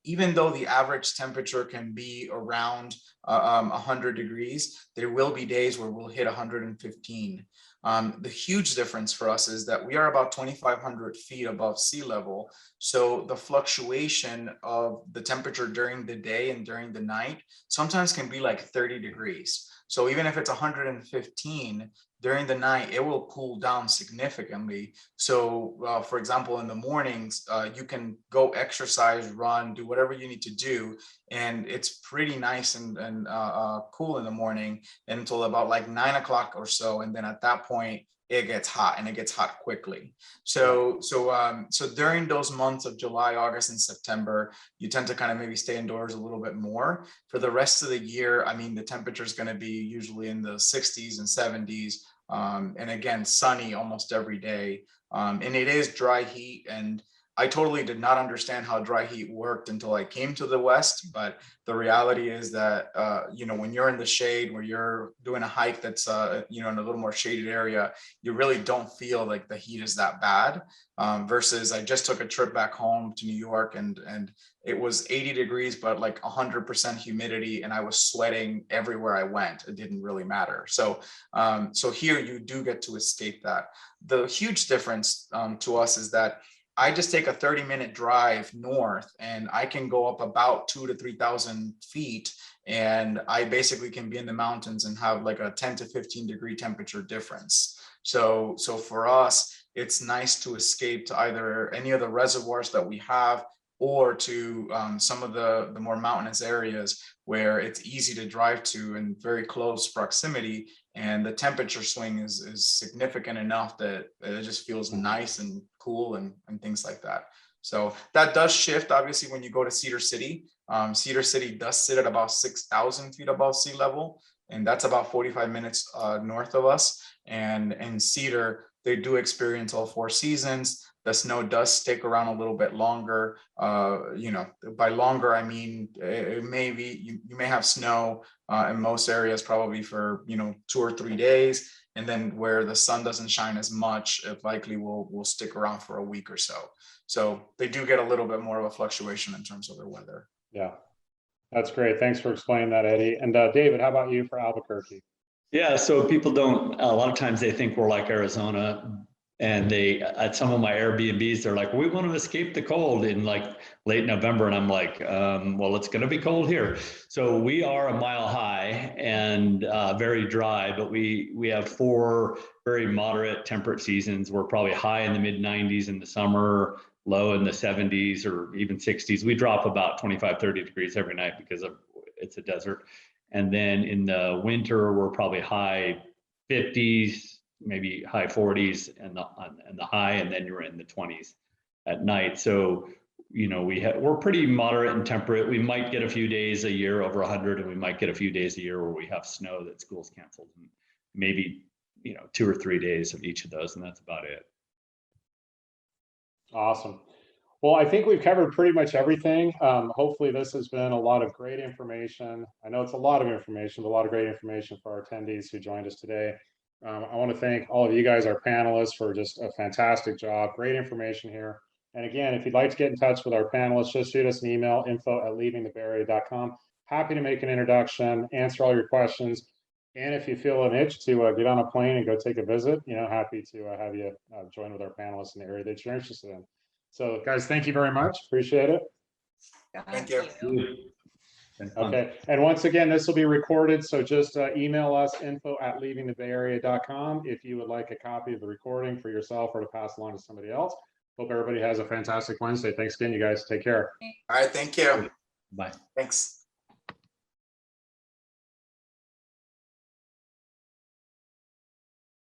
even though the average temperature can be around 100 degrees, there will be days where we'll hit 115. The huge difference for us is that we are about 2,500 feet above sea level. So the fluctuation of the temperature during the day and during the night sometimes can be like 30 degrees. So even if it's 115 during the night, it will cool down significantly. So for example, in the mornings, you can go exercise, run, do whatever you need to do. And it's pretty nice and cool in the morning until about like 9 o'clock or so. And then at that point, it gets hot, and it gets hot quickly. So during those months of July, August, and September, you tend to kind of maybe stay indoors a little bit more. For the rest of the year, I mean, the temperature is going to be usually in the 60s and 70s. And again, sunny almost every day. And it is dry heat. And I totally did not understand how dry heat worked until I came to the West. But the reality is that, you know, when you're in the shade, where you're doing a hike that's, you know, in a little more shaded area, you really don't feel like the heat is that bad. Versus I just took a trip back home to New York, and it was 80 degrees, but like 100% humidity, and I was sweating everywhere I went. It didn't really matter. So, so here you do get to escape that. The huge difference to us is that I just take a 30-minute drive north, and I can go up about 2,000 to 3,000 feet, and I basically can be in the mountains and have like a 10 to 15 degree temperature difference. So for us, it's nice to escape to either any of the reservoirs that we have, or to some of the more mountainous areas where it's easy to drive to in very close proximity, and the temperature swing is significant enough that it just feels nice and cool and things like that. So that does shift, obviously, when you go to Cedar City. Cedar City does sit at about 6,000 feet above sea level, and that's about 45 minutes north of us. And in Cedar, they do experience all 4 seasons. The snow does stick around a little bit longer. You know, by longer, I mean, it may be, you may have snow in most areas probably for, you know, 2 or 3 days. And then where the sun doesn't shine as much, it likely will stick around for a week or so. So they do get a little bit more of a fluctuation in terms of their weather. Yeah, that's great. Thanks for explaining that, Eddie. And David, how about you for Albuquerque? Yeah, so people don't, a lot of times they think we're like Arizona, and they, at some of my Airbnbs, they're like, we want to escape the cold in like late November. And I'm like, well, it's going to be cold here. So we are a mile high and very dry, but we have 4 very moderate temperate seasons. We're probably high in the mid 90s in the summer, low in the 70s or even 60s. We drop about 25, 30 degrees every night because it's a desert. And then in the winter, we're probably high 50s, maybe high 40s and the high, and then you're in the 20s at night. So, you know, we're pretty moderate and temperate. We might get a few days a year over 100, and we might get a few days a year where we have snow that school's canceled, and maybe, you know, 2 or 3 days of each of those, and that's about it. Awesome. Well, I think we've covered pretty much everything. Hopefully this has been a lot of great information. I know it's a lot of information, but a lot of great information for our attendees who joined us today. I want to thank all of you guys, our panelists, for just a fantastic job. Great information here. And again, if you'd like to get in touch with our panelists, just shoot us an email, info@leavingthebayarea.com. Happy to make an introduction, answer all your questions. And if you feel an itch to get on a plane and go take a visit, you know, happy to have you join with our panelists in the area that you're interested in. So guys, thank you very much. Appreciate it. Thank you. Okay. And once again, this will be recorded. So just email us info@leavingthebayarea.com if you would like a copy of the recording for yourself or to pass along to somebody else. Hope everybody has a fantastic Wednesday. Thanks again, you guys. Take care. All right. Thank you. Bye. Thanks.